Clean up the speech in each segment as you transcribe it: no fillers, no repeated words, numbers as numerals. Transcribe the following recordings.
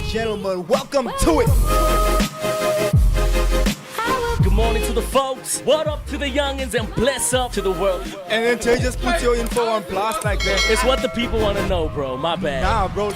gentlemen, welcome to it. Good morning to the folks. What up to the youngins and bless up to the world. And then Jay just put your info on blast like that. It's what the people want to know, bro. My bad. Nah, bro.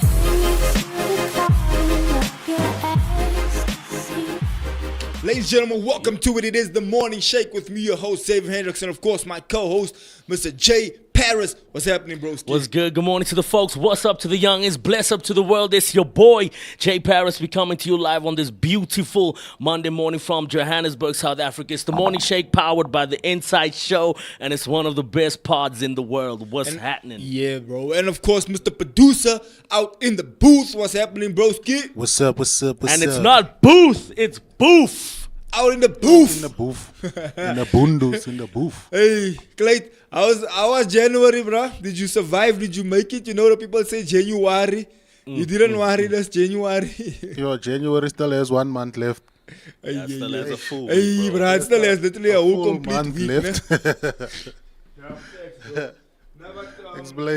Ladies and gentlemen, welcome to it. It is the Morning Shake with me, your host, Xavier, Hendricks, and of course, my co-host, Mr. J. Paris. What's happening, bro? What's good? Good morning to the folks. What's up to the youngins? Bless up to the world. It's your boy, J. Paris. We coming to you live on this beautiful Monday morning from Johannesburg, South Africa. It's the Morning Shake powered by the Inside Show, and it's one of the best pods in the world. What's happening? Yeah, bro. And of course, Mr. Producer out in the booth. What's happening, broski? What's up? And it's not booth, it's booth. Out in the booth. In the booth. In the bundles, in the booth. Hey, Clayton, how was January, bro? Did you survive? Did you make it? You know the people say January. You didn't worry, that's January. Yo, January still has 1 month left. That still has a full Hey, week, bro, it still has literally a whole complete month week left.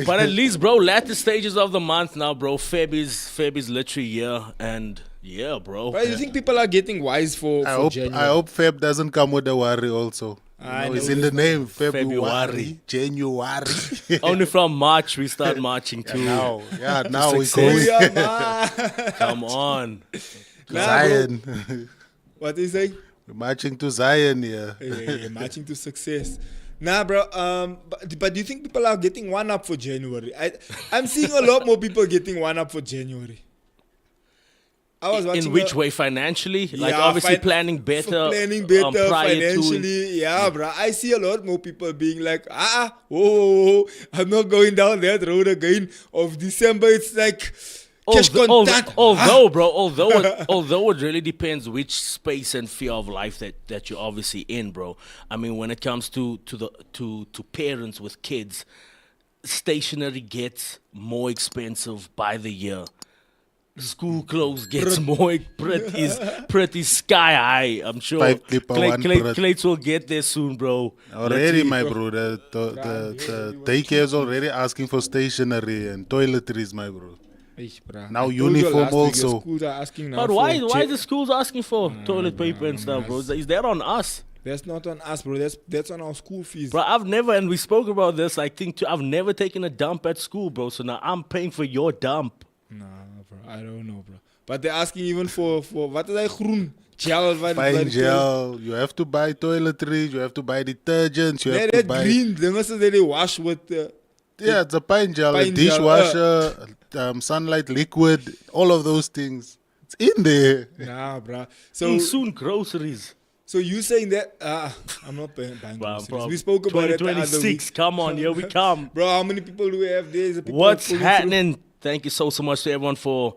But at least, bro, latter stages of the month now, bro. Feb is literally here, and yeah, bro. But you think people are getting wise for January? I hope Feb doesn't come with a worry also. It's in the name, February. January. Only from March we start marching too. Now we success. going. Come on. Zion. What do you say? We're marching to Zion here. Yeah, marching to success. Nah, bro. But do you think people are getting one up for January? I'm seeing a lot more people getting one up for January. I was watching in which way? Financially? Like Yeah, obviously planning better prior financially. to Yeah, bro. I see a lot more people being like, whoa, I'm not going down that road again. Of December, it's like cash contact. Although it really depends which space and sphere of life that you're obviously in, bro. I mean, when it comes to parents with kids, stationery gets more expensive by the year. School clothes gets more pretty sky high. I'm sure Clayton will get there soon, bro. Already, my bro. The daycare is already asking for stationery and toiletries, my bro. Now uniform also. But why is the schools asking for toilet paper and stuff, bro? Is that on us? That's not on us, bro. That's on our school fees. Bro, I've never, and we spoke about this, I think, too, I've never taken a dump at school, bro. So now I'm paying for your dump. Nah, bro. I don't know, bro. But they're asking even for what is that groen? Gel. Fine gel. You have to buy toiletries. You have to buy detergents. You have to buy green. They wash with. Yeah, it's a pine gel, a dishwasher, sunlight liquid, all of those things. It's in there. Nah, bro. So soon groceries. So you saying that? I'm not buying groceries. We spoke about it the other week. Come on, here we come. Bro, how many people do we have there? What's happening? Thank you so much to everyone for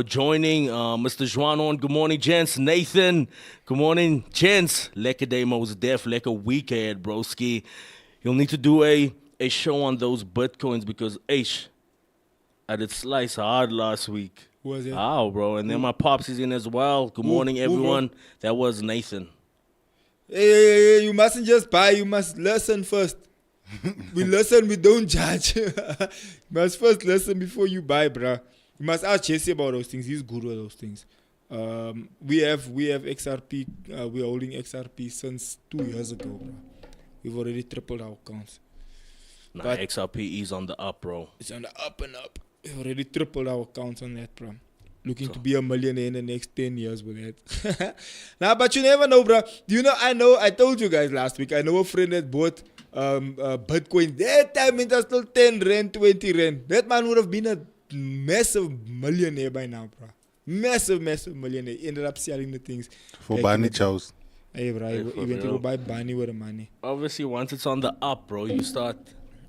joining. Mr. Juanon, good morning, gents. Nathan, good morning, gents. Lekker day, Mos Def. Lekker week ahead, broski. You'll need to do a show on those Bitcoins because, I did slice hard last week. Who was it? Oh, bro. And then my pops is in as well. Good morning, everyone. That was Nathan. Hey, you mustn't just buy. You must listen first. We listen, we don't judge. You must first listen before you buy, bruh. You must ask Jesse about those things. He's good with those things. We have XRP. We're holding XRP since 2 years ago, bro. We've already tripled our accounts. Nah, but XRP is on the up, bro. It's on the up and up. We've already tripled our accounts on that, bro. Looking to be a millionaire in the next 10 years with that. Nah, but you never know, bro. Do you know, I told you guys last week, I know a friend that bought Bitcoin. That time it was still 10 rand, 20 rand. That man would have been a massive millionaire by now, bro. Massive millionaire. Ended up selling the things. For Barney Chows. Hey, bro, you went to buy Barney with the money. Obviously, once it's on the up, bro, you start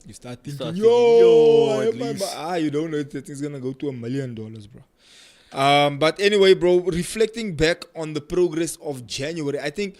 thinking, yo, you don't know that thing's gonna go to $1 million, bro. But anyway, bro, reflecting back on the progress of January, I think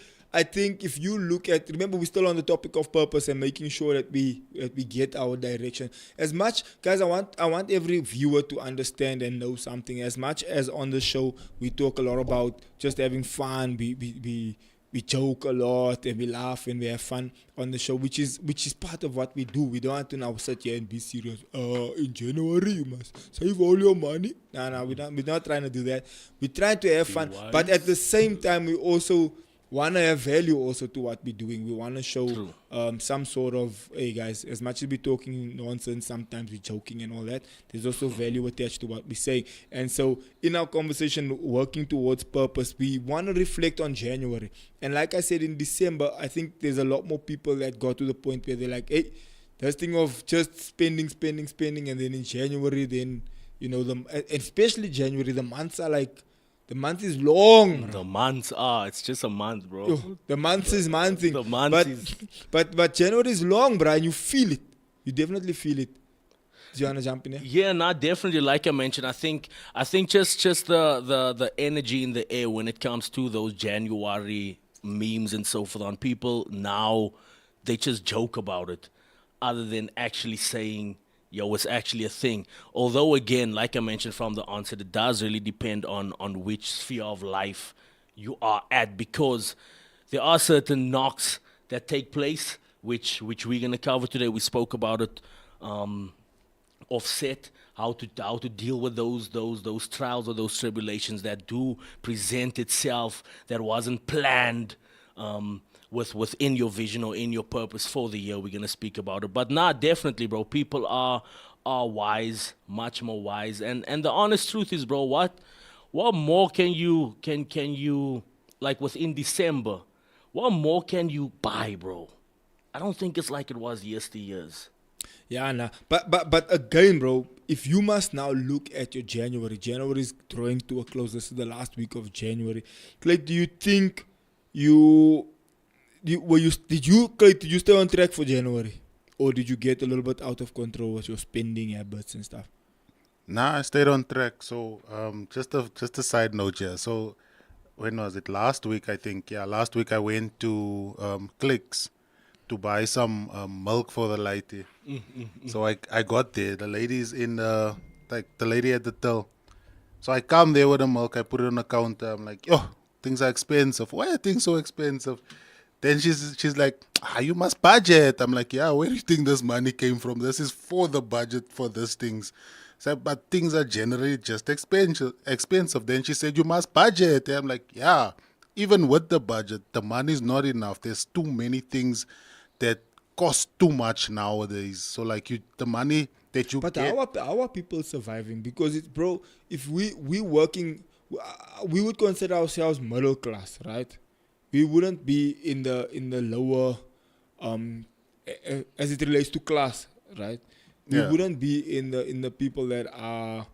if you look at, remember, we're still on the topic of purpose and making sure that we get our direction. As much, guys, I want every viewer to understand and know something. As much as on the show we talk a lot about just having fun, we we joke a lot and we laugh and we have fun on the show, which is part of what we do. We don't want to now sit here and be serious. In January you must save all your money. No, we're not trying to do that. We try to have fun, but at the same time we also want to have value also to what we're doing. We want to show some sort of, hey guys, as much as we're talking nonsense, sometimes we're joking and all that, there's also value attached to what we say. And so in our conversation, working towards purpose, we want to reflect on January. And like I said, in December, I think there's a lot more people that got to the point where they're like, hey, this thing of just spending, and then in January, then, you know, especially January, the months are like, the month is long. Bro. The months are. It's just a month, bro. Yo, the month is monthing. The month is. But January is long, bro, and you feel it. You definitely feel it. Do you wanna jump in here? Yeah, no, definitely. Like I mentioned, I think just the energy in the air when it comes to those January memes and so forth on people now, they just joke about it, other than actually saying, yo, it's actually a thing. Although, again, like I mentioned from the onset, it does really depend on which sphere of life you are at, because there are certain knocks that take place, which we're going to cover today. We spoke about it offset, how to deal with those trials or those tribulations that do present itself, that wasn't planned within your vision or in your purpose for the year. We're going to speak about it. But definitely, bro, people are wise, much more wise. And the honest truth is, bro, what more can you like within December, what more can you buy, bro? I don't think it's like it was yesteryears. Yeah, nah. But again, bro, if you must now look at your January is drawing to a close. This is the last week of January. Clay, do you think did you stay on track for January, or did you get a little bit out of control with your spending habits and stuff? Nah, I stayed on track. So just a side note here. So when was it? Last week, I think. Yeah, last week I went to Clicks to buy some milk for the lady. So I got there. The lady's in the lady at the till. So I come there with the milk. I put it on the counter. I'm like, yo, things are expensive. Why are things so expensive? Then she's like, you must budget. I'm like, yeah, where do you think this money came from? This is for the budget for these things. So, but things are generally just expensive. Then she said, you must budget. And I'm like, yeah, even with the budget, the money is not enough. There's too many things that cost too much nowadays. So like the money that you get. But how are people surviving? Because it's, bro, if we working, we would consider ourselves middle class, right? We wouldn't be in the lower, as it relates to class, right? We wouldn't be in the people that are,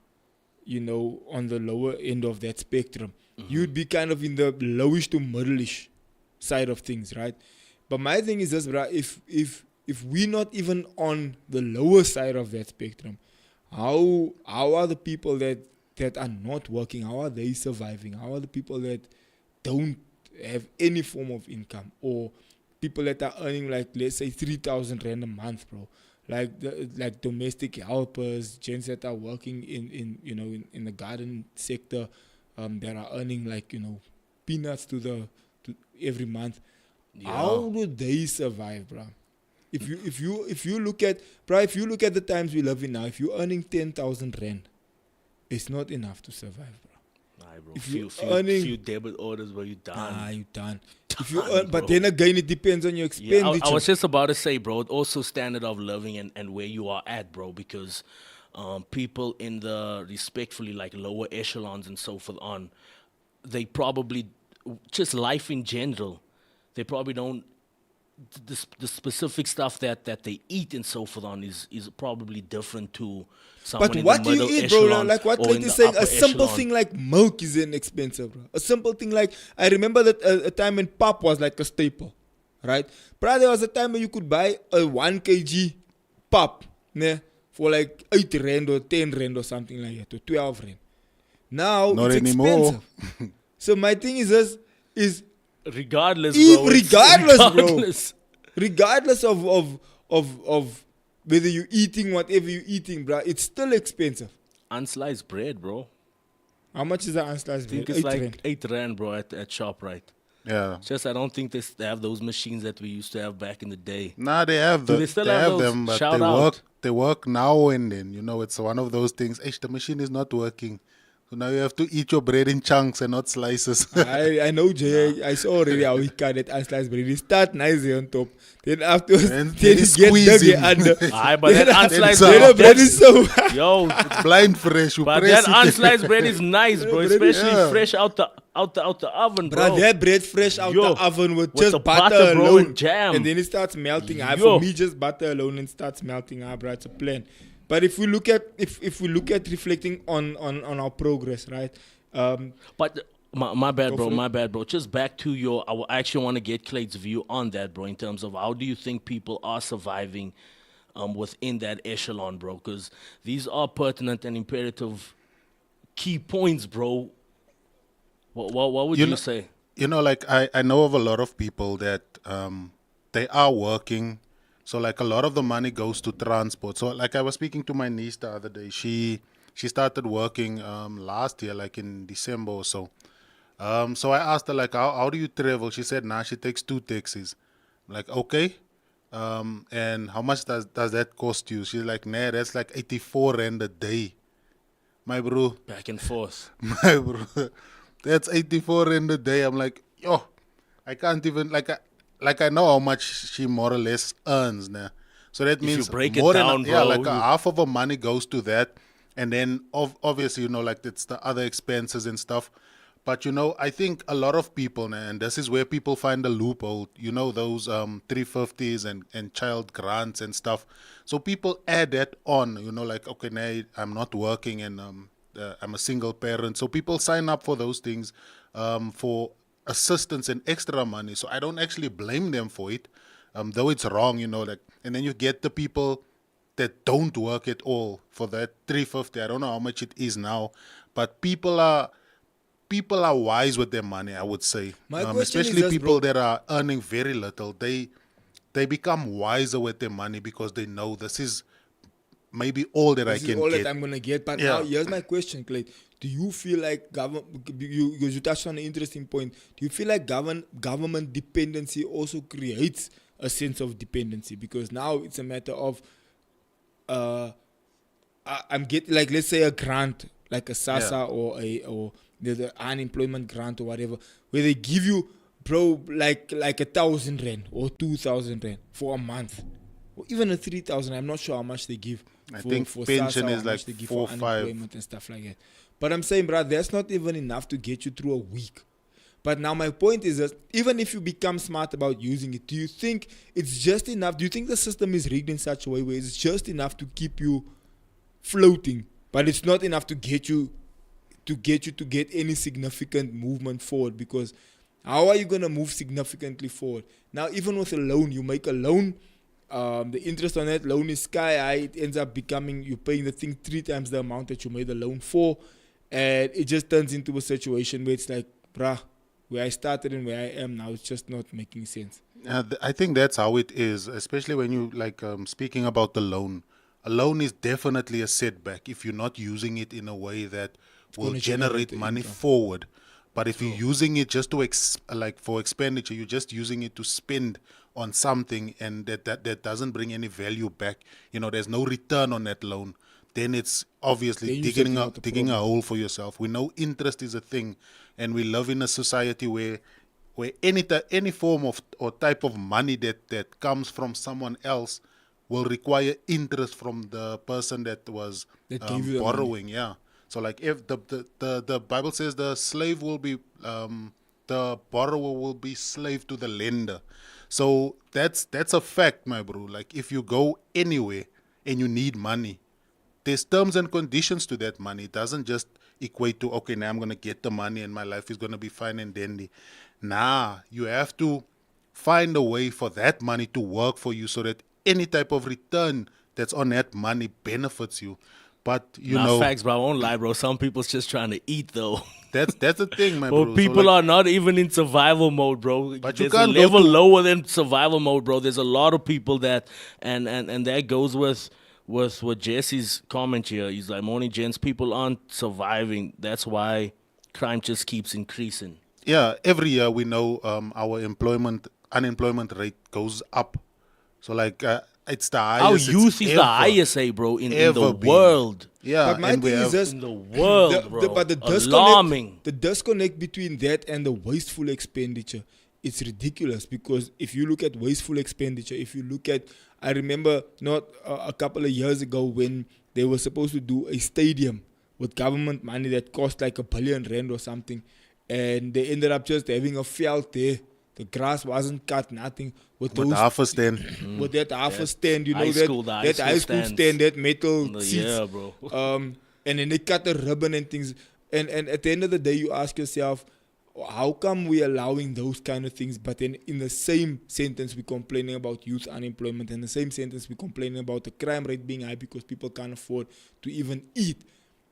you know, on the lower end of that spectrum. Mm-hmm. You'd be kind of in the lowish to middle-ish side of things, right? But my thing is this, bro, if we're not even on the lower side of that spectrum, how are the people that are not working, how are they surviving? How are the people that don't have any form of income, or people that are earning like, let's say, 3,000 rand a month, bro? Like domestic helpers, gents that are working in the garden sector, that are earning like, you know, peanuts to every month. Yeah. How do they survive, bro? If you look at the times we live in now, if you're earning 10,000 rand, it's not enough to survive, bro. Nah, bro. If few debit orders, where you done. You done. If you earn, but then again, it depends on your expenditure. Yeah, I was just about to say, bro, also standard of living and where you are at, bro, because people in the respectfully like lower echelons and so forth on, they probably, just life in general, they probably don't, the specific stuff that they eat and so forth on is probably different to someone but in what the middle do you eat, bro? Like what Clayton is saying, a simple echelon. thing like milk is inexpensive, bro. A simple thing like, I remember that a time when pap was like a staple, right? Bro, there was a time when you could buy a 1 kg pap, ne, for like 8 rand or 10 rand or something like that, or 12 rand. Now not it's anymore. expensive. So my thing is this, is regardless, bro. Regardless of whether you're eating whatever you're eating, bro, it's still expensive. Unsliced bread, bro. How much is that unsliced I think bread? it's 8 like rand. 8 rand, bro, at ShopRite. Yeah. Just I don't think they have those machines that we used to have back in the day. Nah, they have Do they still have those? them, but Shout they out. work. They work now and then. You know, it's one of those things. The machine is not working, so now you have to eat your bread in chunks and not slices. I know, Jay. I saw already how he cut it unsliced bread. He start nicely on top. Then afterwards, And then then he he get squeeze dirty him. under. Aye, but that unsliced Then Then the bread bread, is so. yo, Blind fresh. You but press that it. unsliced bread is nice, bro. bread is- Especially Yeah. fresh out the oven, bro. Bro, that bread fresh out Yo, the oven with with just the butter, butter, bro, alone. and jam. And then it starts melting. Yo. For me, just butter alone and starts melting. Bro, it's a plan. But if we look at if we look at reflecting on our progress, right? But my bad, Go bro. for it. My bad, bro. Just back to your. I actually want to get Clayton's view on that, bro. In terms of how do you think people are surviving, within that echelon, bro? Because these are pertinent and imperative key points, bro. What would You you know- say? You know, like I know of a lot of people that they are working. So like a lot of the money goes to transport. So like I was speaking to my niece the other day. She started working last year, like in December or so. So I asked her like, how do you travel? She said, nah, she takes 2 taxis. I'm like, okay. And how much does that cost you? She's like, nah, that's like 84 rand a day. My bro, Back and forth. my bro, that's 84 rand a day. I'm like, yo, I can't even like I know how much she more or less earns now. So that you means break it more down, than yeah, bro, like you- half of her money goes to that, and then obviously like it's the other expenses and stuff. But I think a lot of people, nah, and this is where people find the loophole. Those 350s and child grants and stuff. So people add that on. Like okay, nah, I'm not working and I'm a single parent. So people sign up for those things for assistance and extra money. So I don't actually blame them for it, though it's wrong. Like, and then you get the people that don't work at all for that 350. I don't know how much it is now, but people are wise with their money, I would say. My question is Especially this, people bro. that are earning very little. They become wiser with their money because they know this is maybe all that This I is can all get. that I'm gonna get. But Yeah. now here's my question, Clay. Do you feel like you touched on an interesting point. Do you feel like government dependency also creates a sense of dependency? Because now it's a matter of I'm getting, like, let's say a grant, like a SASA or the unemployment grant or whatever, where they give you, bro, like 1,000 rand or 2,000 rand for a month, or even a 3,000. I'm not sure how much they give. I think pension SASA, or is how like much they give 4 or for 5. unemployment and stuff like that. But I'm saying, bro, that's not even enough to get you through a week. But now my point is that even if you become smart about using it, do you think it's just enough? Do you think the system is rigged in such a way where it's just enough to keep you floating, but it's not enough to get any significant movement forward? Because how are you going to move significantly forward? Now, even with a loan, you make a loan, the interest on that loan is sky high. It ends up becoming, you're paying the thing 3 times the amount that you made the loan for, and it just turns into a situation where it's like, bruh, where I started and where I am now, it's just not making sense. I think that's how it is, especially when you speaking about the loan. A loan is definitely a setback if you're not using it in a way that will gonna generate generate the money income. forward. But if you're using it just to for expenditure, you're just using it to spend on something, and that doesn't bring any value back. There's no return on that loan. Then it's obviously Then you're setting out a digging a problem. hole for yourself. We know interest is a thing, and we live in a society where any form of or type of money that comes from someone else will require interest from the person that was That gave you the borrowing. Yeah. So like if the Bible says the slave will be the borrower will be slave to the lender. So that's a fact, my bro. Like if you go anywhere and you need money, there's terms and conditions to that money. It doesn't just equate to, okay, now I'm going to get the money and my life is going to be fine and dandy. Nah, you have to find a way for that money to work for you so that any type of return that's on that money benefits you. But, Facts, bro. I won't lie, bro. Some people's just trying to eat, though. that's the thing, my Bro, bro. people So, like, are not even in survival mode, bro. But you There's a can't go level to- lower than survival mode, bro. There's a lot of people that, and that goes with what Jesse's comment here. He's like, morning, gents, people aren't surviving. That's why crime just keeps increasing. Yeah, every year we know our unemployment rate goes up. So like it's the Our highest it's youth is the ever highest, bro, in the ever been. world. Yeah, But my and we thing is have this: In the world, bro. but the Alarming. disconnect between that and the wasteful expenditure, it's ridiculous. Because if you look at wasteful expenditure, if you look at, I remember not a couple of years ago when they were supposed to do a stadium with government money that cost like R1 billion or something, and they ended up just having a field there. The grass wasn't cut, nothing. With with those, half a stand. with that half a stand, you know, high that school- the high that school high school stands. stand, that metal seats. Yeah, bro. And then they cut the ribbon and things. And at the end of the day, you ask yourself, how come we allowing those kind of things? But then in the same sentence, we're complaining about youth unemployment. In the same sentence, we're complaining about the crime rate being high because people can't afford to even eat.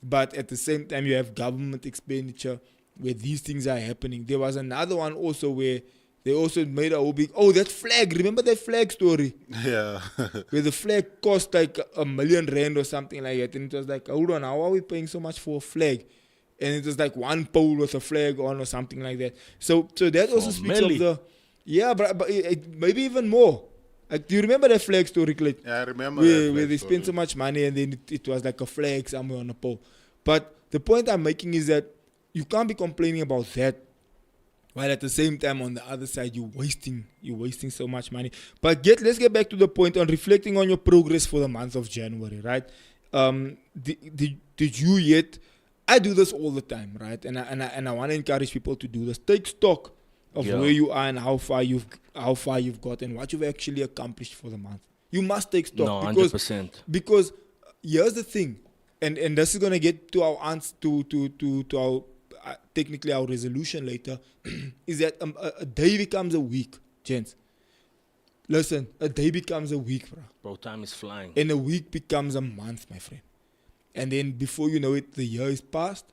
But at the same time, you have government expenditure where these things are happening. There was another one also where they also made a whole big, that flag. Remember that flag story? Yeah. Where the flag cost like R1 million or something like that. And it was like, hold on, how are we paying so much for a flag? And it was like one pole with a flag on or something like that. So that also speaks milli. of the, yeah, but maybe even more. Like, do you remember that flag story, Clayton? Yeah, I remember Where they spent so much money and then it was like a flag somewhere on a pole. But the point I'm making is that you can't be complaining about that while at the same time on the other side you're wasting so much money. But let's get back to the point on reflecting on your progress for the month of January, right? Did you yet? I do this all the time, right? And I want to encourage people to do this. Take stock of Yeah. where you are and how far you've got and what you've actually accomplished for the month. You must take stock. No, because 100%. because here's the thing, and this is gonna get to our answer to our technically our resolution later, is that a day becomes a week, gents. Listen, a day becomes a week, bro, Bro, time is flying. and a week becomes a month, my friend. And then before you know it, the year is past,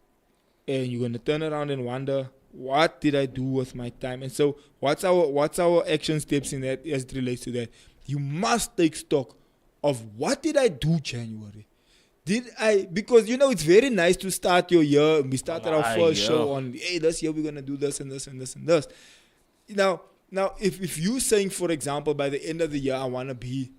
and you're gonna turn around and wonder, what did I do with my time? And so, what's our action steps in that as it relates to that? You must take stock of what did I do January. Because it's very nice to start your year. We started our first show on, hey, this year we're gonna do this and this and this and this. Now, if you saying, for example, by the end of the year I wanna be,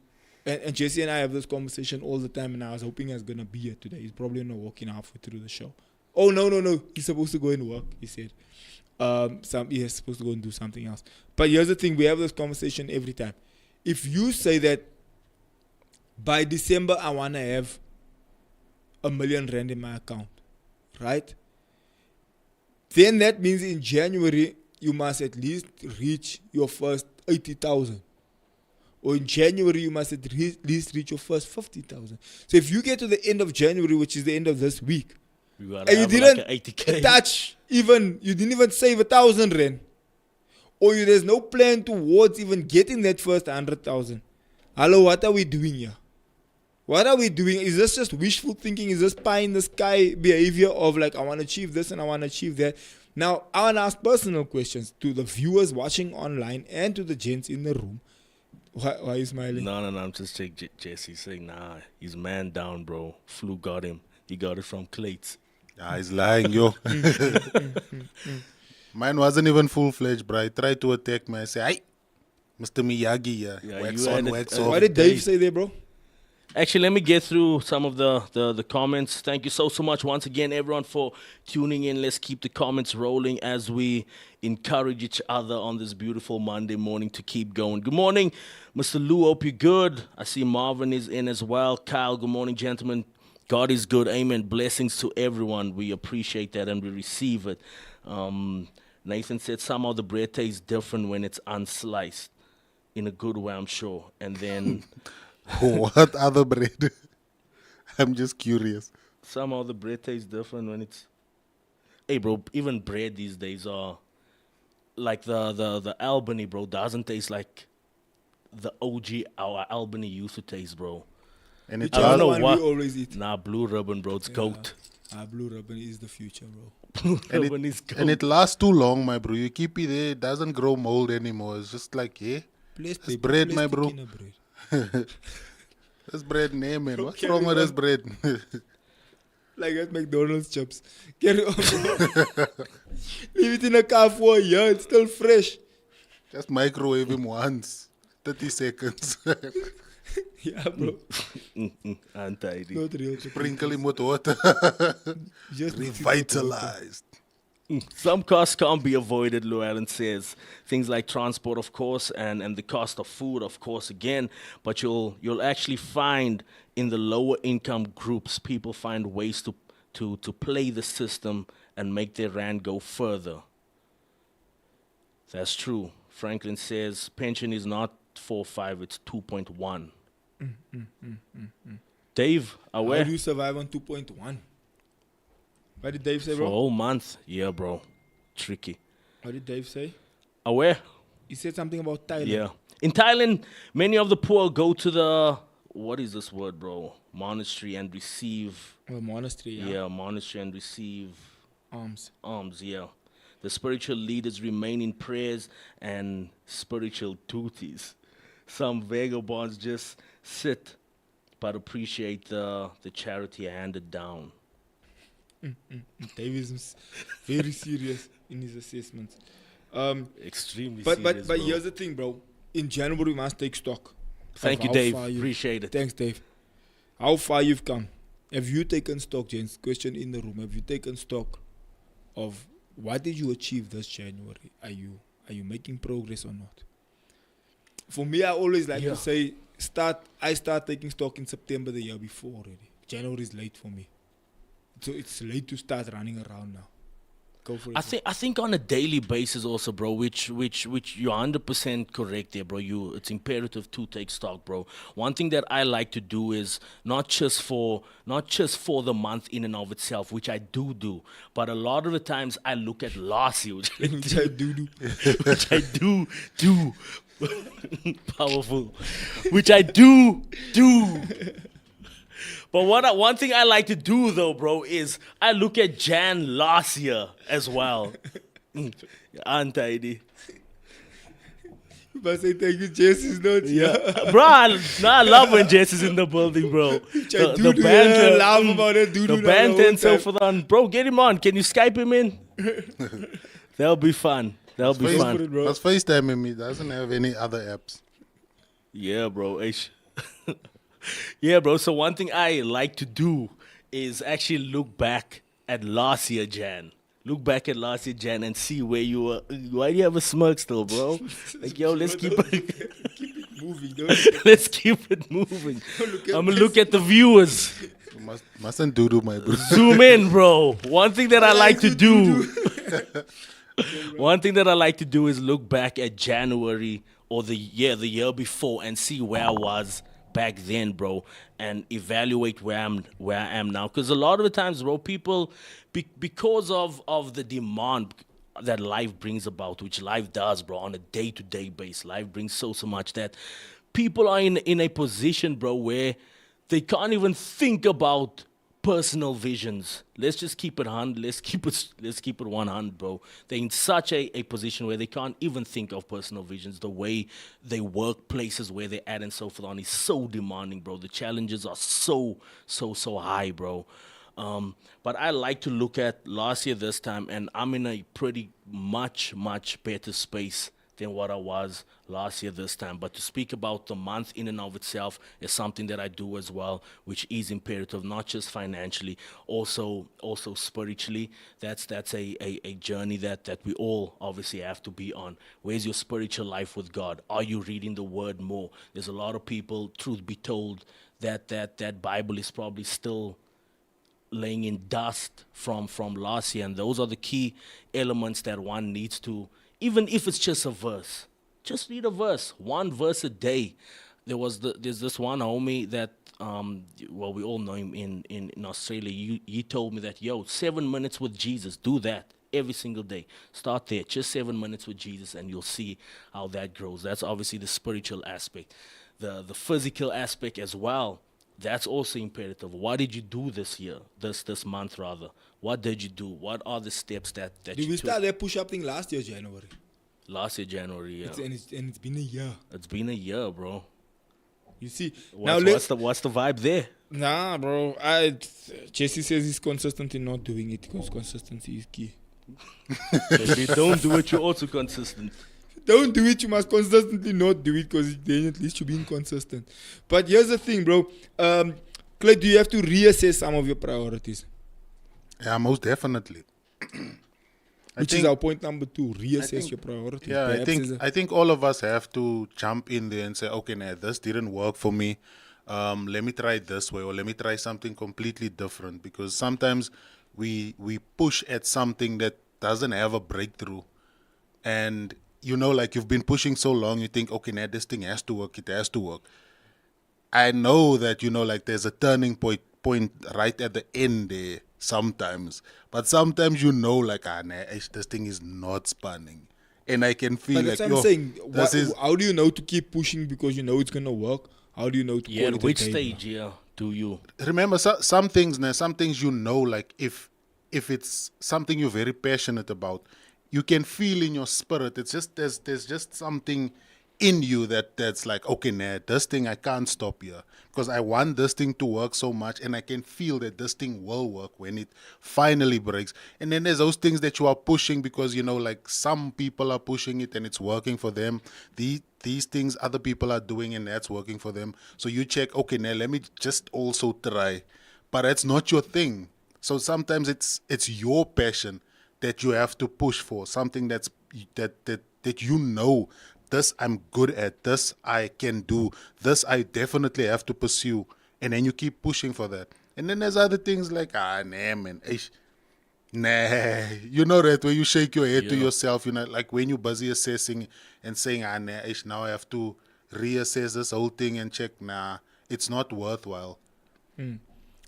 and Jesse and I have this conversation all the time, and I was hoping I was gonna be here today. He's probably not walking halfway through the show. Oh no, he's supposed to go and work. He said, he's supposed to go and do something else. But here's the thing: we have this conversation every time. If you say that by December I wanna have R1 million in my account, right? Then that means in January you must at least reach your first 80,000. Or in January you must at least reach your first 50,000. So if you get to the end of January, which is the end of this week, You and you didn't touch you didn't even save R1,000, or there's no plan towards even getting that first 100,000. Hello, what are we doing here? What are we doing? Is this just wishful thinking? Is this pie in the sky behavior of like, I want to achieve this and I want to achieve that? Now, I want to ask personal questions to the viewers watching online and to the gents in the room. Why are you smiling? No, I'm just saying, Jesse saying, nah, he's man down, bro. Flu got him. He got it from Clayton. Ah, he's lying, yo. Mine wasn't even full-fledged, bro. I tried to attack me. I say, "Hey, Mr. Miyagi, Yeah, wax you on, had it, wax uh, off." What did Dave say there, bro? Actually, let me get through some of the comments. Thank you so much once again, everyone, for tuning in. Let's keep the comments rolling as we encourage each other on this beautiful Monday morning to keep going. Good morning, Mr. Lou. Hope you're good. I see Marvin is in as well. Kyle, good morning, gentlemen. God is good. Amen. Blessings to everyone. We appreciate that and we receive it. Nathan said somehow the bread tastes different when it's unsliced. In a good way, I'm sure. And then... What other bread? I'm just curious. Somehow the bread tastes different when it's... Hey, bro, even bread these days are... Like the Albany, bro, doesn't taste like the OG our Albany used to taste, bro. And it Which I is don't the know one what. we always eat. Nah, Blue Ribbon, bro, it's goat. Blue ribbon is the future, bro. Blue and Ribbon is goat. and it lasts too long, my bro. You keep it there, it doesn't grow mold anymore. It's just like, yeah, Plastic, it's bread, my bro. in a bread. This bread name, man. What's wrong with this bread? Like at McDonald's chips. Carry on, bro. Leave it in a car for a year. It's still fresh. Just microwave him once. 30 seconds. Yeah, bro. Untidy. Not real. Sprinkle him with water. Just Revitalized. Some costs can't be avoided, Llewellyn says. Things like transport, of course, and the cost of food, of course, again. But you'll actually find in the lower income groups, people find ways to play the system and make their rand go further. That's true. Franklin says pension is not 4.5, it's 2.1. Dave, How aware? do you survive on 2.1? What did Dave say, For a bro? whole month? Yeah, bro. Tricky. What did Dave say? Aware? He said something about Thailand. Yeah. In Thailand, many of the poor go to the, what is this word, bro? Monastery and receive. Well, monastery, yeah. Yeah, monastery and receive Arms. alms, yeah. The spiritual leaders remain in prayers and spiritual duties. Some vagabonds just sit but appreciate the charity handed down. Dave is very serious in his assessments. Extremely But serious, bro. here's the thing, bro. In January, we must take stock. Thank of you, how Dave. far Appreciate it. Thanks, Dave. How far you've come. Have you taken stock, gents? Question in the room. Have you taken stock of what did you achieve this January? Are you making progress or not? For me, I always like to say, I start taking stock in September the year before already. January is late for me. So it's late to start running around now. Go for it. I think on a daily basis also, bro, which you're 100% correct there, bro. It's imperative to take stock, bro. One thing that I like to do is not just for the month in and of itself, which I do, but a lot of the times I look at last year, which Which I do. which I do. Powerful. Which I do. But one thing I like to do, though, bro, is I look at Jan last year as well. Untidy. But say thank you, Jess is not here. Yeah. Bro, I love when Jess is in the building, bro. The banter, laugh about it, the banter and so forth on. Bro, get him on. Can you Skype him in? That'll be fun. That'll be fun. Bro. Let's FaceTime him. He doesn't have any other apps. Yeah, bro. Yeah, bro. So one thing I like to do is actually look back at last year, Jan. Look back at last year, Jan, and see where you were. Why do you have a smirk still, bro? Like, yo, let's keep it Moving, don't let's keep it moving. I'm gonna look at the viewers. You mustn't do my bro. Zoom in, bro. One thing that I like to do. One thing that I like to do is look back at January or the year before, and see where I was back then, bro, and evaluate where I am now. Because a lot of the times, bro, people, because of the demand that life brings about, which life does, bro, on a day-to-day basis, life brings so much that people are in a position, bro, where they can't even think about personal visions. Let's just keep it 100. Let's keep it 100, bro. They're in such a position where they can't even think of personal visions. The way they work, places where they're at, and so forth on is so demanding, bro. The challenges are so high, bro. But I like to look at last year this time, and I'm in a pretty much better space than what I was last year this time. But to speak about the month in and of itself is something that I do as well, which is imperative, not just financially, also spiritually. That's a journey that we all obviously have to be on. Where's your spiritual life with God? Are you reading the word more? There's a lot of people, truth be told, that Bible is probably still laying in dust from last year, and those are the key elements that one needs to, even if it's just a verse, just read a verse, one verse a day. There's this one homie that, we all know him in Australia. He told me that, 7 minutes with Jesus, do that every single day. Start there, just 7 minutes with Jesus, and you'll see how that grows. That's obviously the spiritual aspect. The physical aspect as well, that's also imperative. What did you do this year, this month rather? What did you do? What are the steps that Did you we took? start that push-up thing last year, January? Last year, January, yeah. It's been a year. It's been a year, bro. You see, What's the vibe there? Nah, bro. Jesse says he's consistent in not doing it because consistency is key. If you don't do it, you're also consistent. Don't do it, you must consistently not do it because then at least you're being consistent. But here's the thing, bro. Clay, do you have to reassess some of your priorities? Yeah, most definitely. Which is our point number 2, reassess your priorities. Yeah, I think all of us have to jump in there and say, okay, nah, this didn't work for me. Let me try it this way, or let me try something completely different. Because sometimes we push at something that doesn't have a breakthrough, and like you've been pushing so long, you think, okay, nah, this thing has to work. It has to work. I know that like there's a turning point right at the end there sometimes, but sometimes like nah, this thing is not spanning, and I can feel But like that's what I'm saying. this is How do you know to keep pushing because you know it's gonna work? How do you know to Yeah, call at it which a day, stage, yeah, do you? remember some things like if it's something you're very passionate about, you can feel in your spirit. It's just there's just something in you that's like, okay, nah, this thing I can't stop here because I want this thing to work so much, and I can feel that this thing will work when it finally breaks. And then there's those things that you are pushing because like some people are pushing it and it's working for them. These things other people are doing and that's working for them. So you check, okay, now let me just also try, but it's not your thing. So sometimes it's your passion that you have to push for, something that this I'm good at, this I can do, this I definitely have to pursue, and then you keep pushing for that. And then there's other things like, nah, man, nah, that where you shake your head to yourself, like when you're busy assessing and saying, nah, now I have to reassess this whole thing and check, nah, it's not worthwhile. To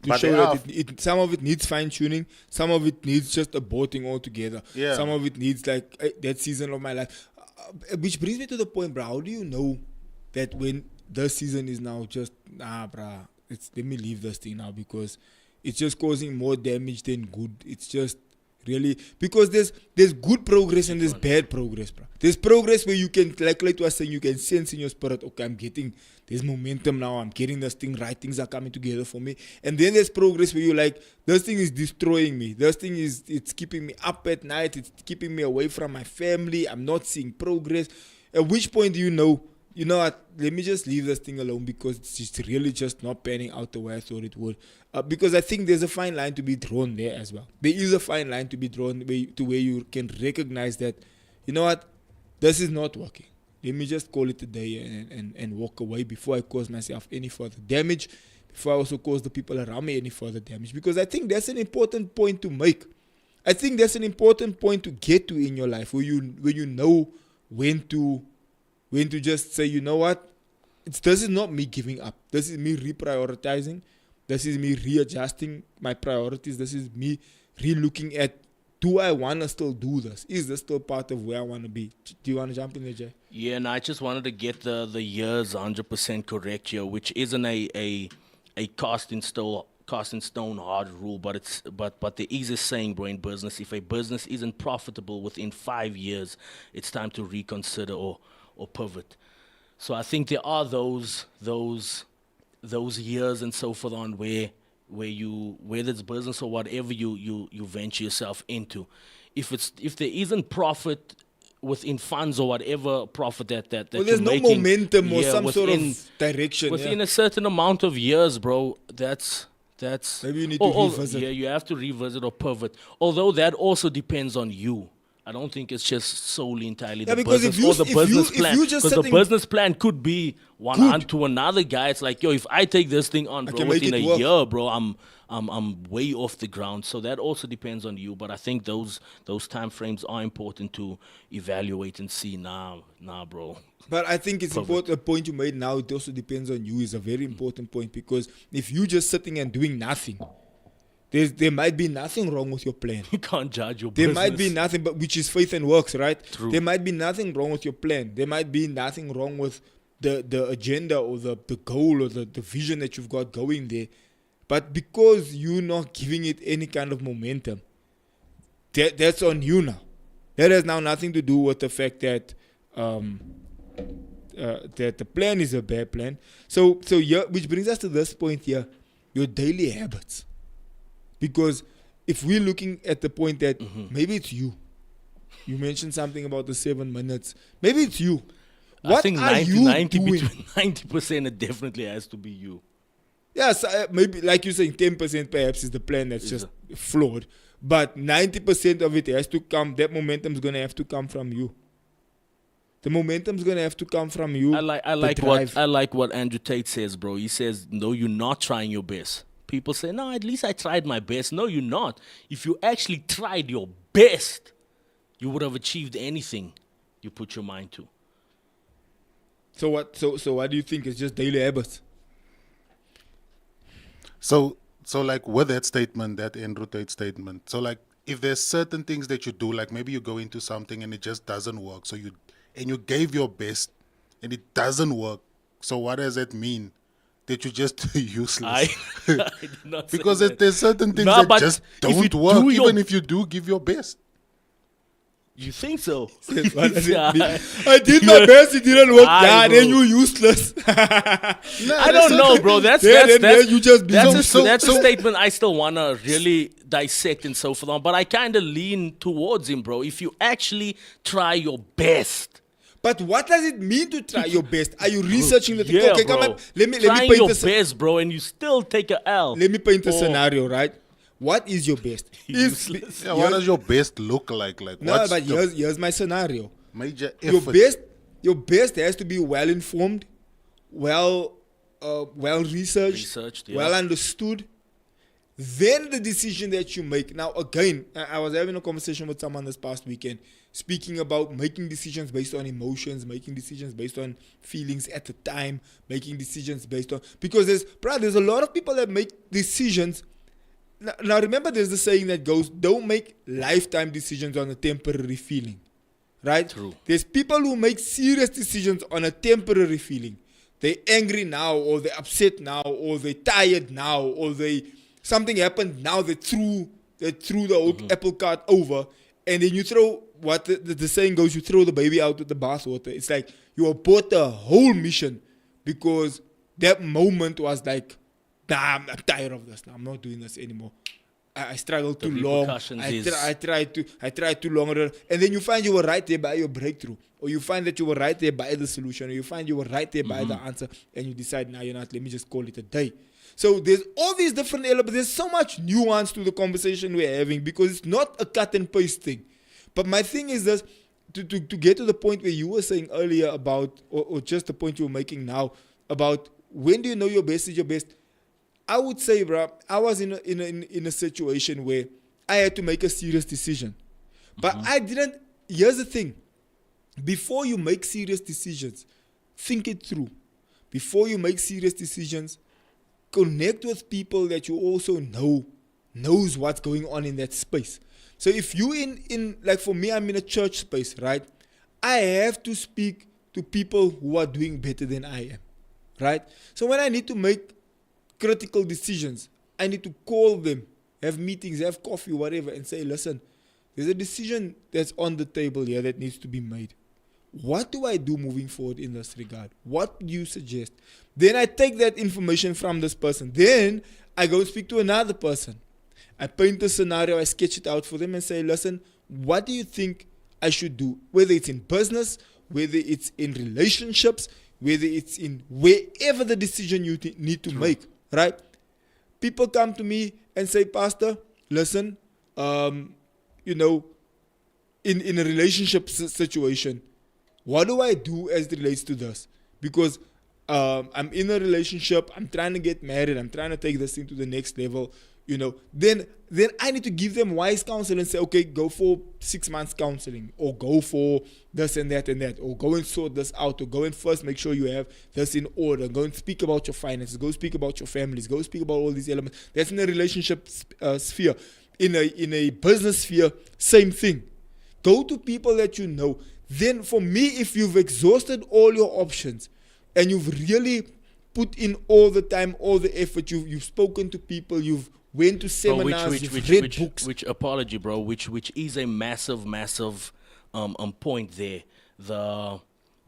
But show they that some of it needs fine tuning, some of it needs just aborting altogether. Yeah. Some of it needs like that season of my life. Which brings me to the point, bro. How do you know that when the season is now just bruh, let me leave this thing now because it's just causing more damage than good. It's just really because there's good progress and there's bad progress, bro. There's progress where you can like I was saying, you can sense in your spirit, okay, there's momentum now, I'm getting this thing right, things are coming together for me. And then there's progress where you're like, this thing is destroying me. This thing it's keeping me up at night, it's keeping me away from my family, I'm not seeing progress. At which point do you know what, let me just leave this thing alone because it's just really just not panning out the way I thought it would. Because I think there's a fine line to be drawn there as well. There is a fine line to be drawn to where you can recognize that, you know what, this is not working. Let me just call it a day and walk away before I cause myself any further damage, before I also cause the people around me any further damage. Because I think that's an important point to make. I think that's an important point to get to in your life where you know when to just say, you know what, this is not me giving up. This is me reprioritizing. This is me readjusting my priorities. This is me re-looking at, do I want to still do this? Is this still part of where I want to be? Do you want to jump in there, Jay? Yeah, and I just wanted to get the years 100% correct here, which isn't a cast in stone hard rule, but there is a saying, bro, in business: if a business isn't profitable within 5 years, it's time to reconsider or pivot. So I think there are those years and so forth on where whether it's business or whatever you venture yourself into, if there isn't profit within funds or whatever profit that Well, you're there's no making, momentum or yeah, some sort of direction. within a certain amount of years, bro, that's Maybe you need to revisit. Yeah, you have to revisit or pivot. Although that also depends on you. I don't think it's just solely entirely the because business if you- or the if business you plan. just Because the sitting- business plan could be one hand to another guy. It's like, yo, if I take this thing on, bro, can make within it a work. year, bro, I'm way off the ground. So that also depends on you. But I think those time frames are important to evaluate and see. Nah, bro. But I think it's important. The point you made now, it also depends on you, is a very important point, because if you just sitting and doing nothing, there might be nothing wrong with your plan. You can't judge your There business. might be nothing, but which is faith and works, right? True. There might be nothing wrong with your plan. There might be nothing wrong with the agenda or the goal or the vision that you've got going there. But because you're not giving it any kind of momentum, that's on you now. That has now nothing to do with the fact that that the plan is a bad plan. So yeah, which brings us to this point here. your daily habits. Because if we're looking at the point that maybe it's you. You mentioned something about the 7 minutes. Maybe it's you. What I think are 90, you 90 doing? between 90% it definitely has to be you. Yes, maybe like you're saying, 10% perhaps is the plan that's just flawed. But 90% of it has to come. That momentum's gonna have to come from you. The momentum's gonna have to come from you. I like what Andrew Tate says, bro. He says, no, you're not trying your best. People say, no, at least I tried my best. No, you're not. If you actually tried your best, you would have achieved anything you put your mind to. So what? So what do you think? It's just daily habits. So like with that statement, that Andrew Tate statement, so like if there's certain things that you do, like maybe you go into something and it just doesn't work, so you gave your best and it doesn't work, so what does that mean? That you're just useless? I did not say Because that. there's certain things Nah, that but just if you don't work, do your- even if you do give your best. You think so? What does it mean? I did my best, it didn't work. Aye, Then bro. you useless. I don't know, bro. That's you just be that's a statement I still wanna really dissect and so forth on. But I kind of lean towards him, bro. If you actually try your best, But what does it mean to try your best? Are you researching the thing? yeah, Okay, bro. come on. Let me Trying paint your this. best, bro, and you still take a L. Let me paint a Oh. scenario, right? What is your best? Useless. Yeah, what does your best look like? Like No, what's but the here's my scenario. major Your effort? best has to be well informed, well researched, Yeah. well understood. Then the decision that you make. Now again, I was having a conversation with someone this past weekend, speaking about making decisions based on emotions, making decisions based on feelings at the time, making decisions based on, because there's a lot of people that make decisions. Now remember, there's the saying that goes, don't make lifetime decisions on a temporary feeling. Right? True. There's people who make serious decisions on a temporary feeling. They're angry now, or they're upset now, or they're tired now, or something happened now, they threw the whole apple cart over, and then you throw, what the saying goes, you throw the baby out with the bathwater. It's like you abort the whole mission because that moment was like, damn, I'm tired of this now. I'm not doing this anymore. I struggled too long. I tried too long. And then you find you were right there by your breakthrough. Or you find that you were right there by the solution. Or you find you were right there by the answer. And you decide, now you're not. Let me just call it a day. So there's all these different elements. There's so much nuance to the conversation we're having because it's not a cut and paste thing. But my thing is this, to get to the point where you were saying earlier about, or just the point you were making now, about when do you know your best is your best? I would say, bro, I was in a situation where I had to make a serious decision. But I didn't. Here's the thing. Before you make serious decisions, think it through. Before you make serious decisions, connect with people that you also knows what's going on in that space. So if you in like for me, I'm in a church space, right? I have to speak to people who are doing better than I am, right? So when I need to make critical decisions, I need to call them, have meetings, have coffee, whatever, and say, listen, there's a decision that's on the table here that needs to be made. What do I do moving forward in this regard? What do you suggest? Then I take that information from this person. Then I go and speak to another person. I paint the scenario, I sketch it out for them and say, listen, what do you think I should do? Whether it's in business, whether it's in relationships, whether it's in wherever the decision you need to make, right? People come to me and say, Pastor, listen, in a relationship situation, what do I do as it relates to this? Because I'm in a relationship, I'm trying to get married, I'm trying to take this thing to the next level, then I need to give them wise counsel and say, okay, go for 6 months counseling, or go for this and that, or go and sort this out, or go and first make sure you have this in order, go and speak about your finances, go speak about your families, go speak about all these elements. That's in a relationship sphere. In a business sphere, same thing. Go to people that you know. Then for me, if you've exhausted all your options and you've really put in all the time, all the effort, you've spoken to people, you've went to seminars, you've read books. Which apology, bro, which is a massive point there.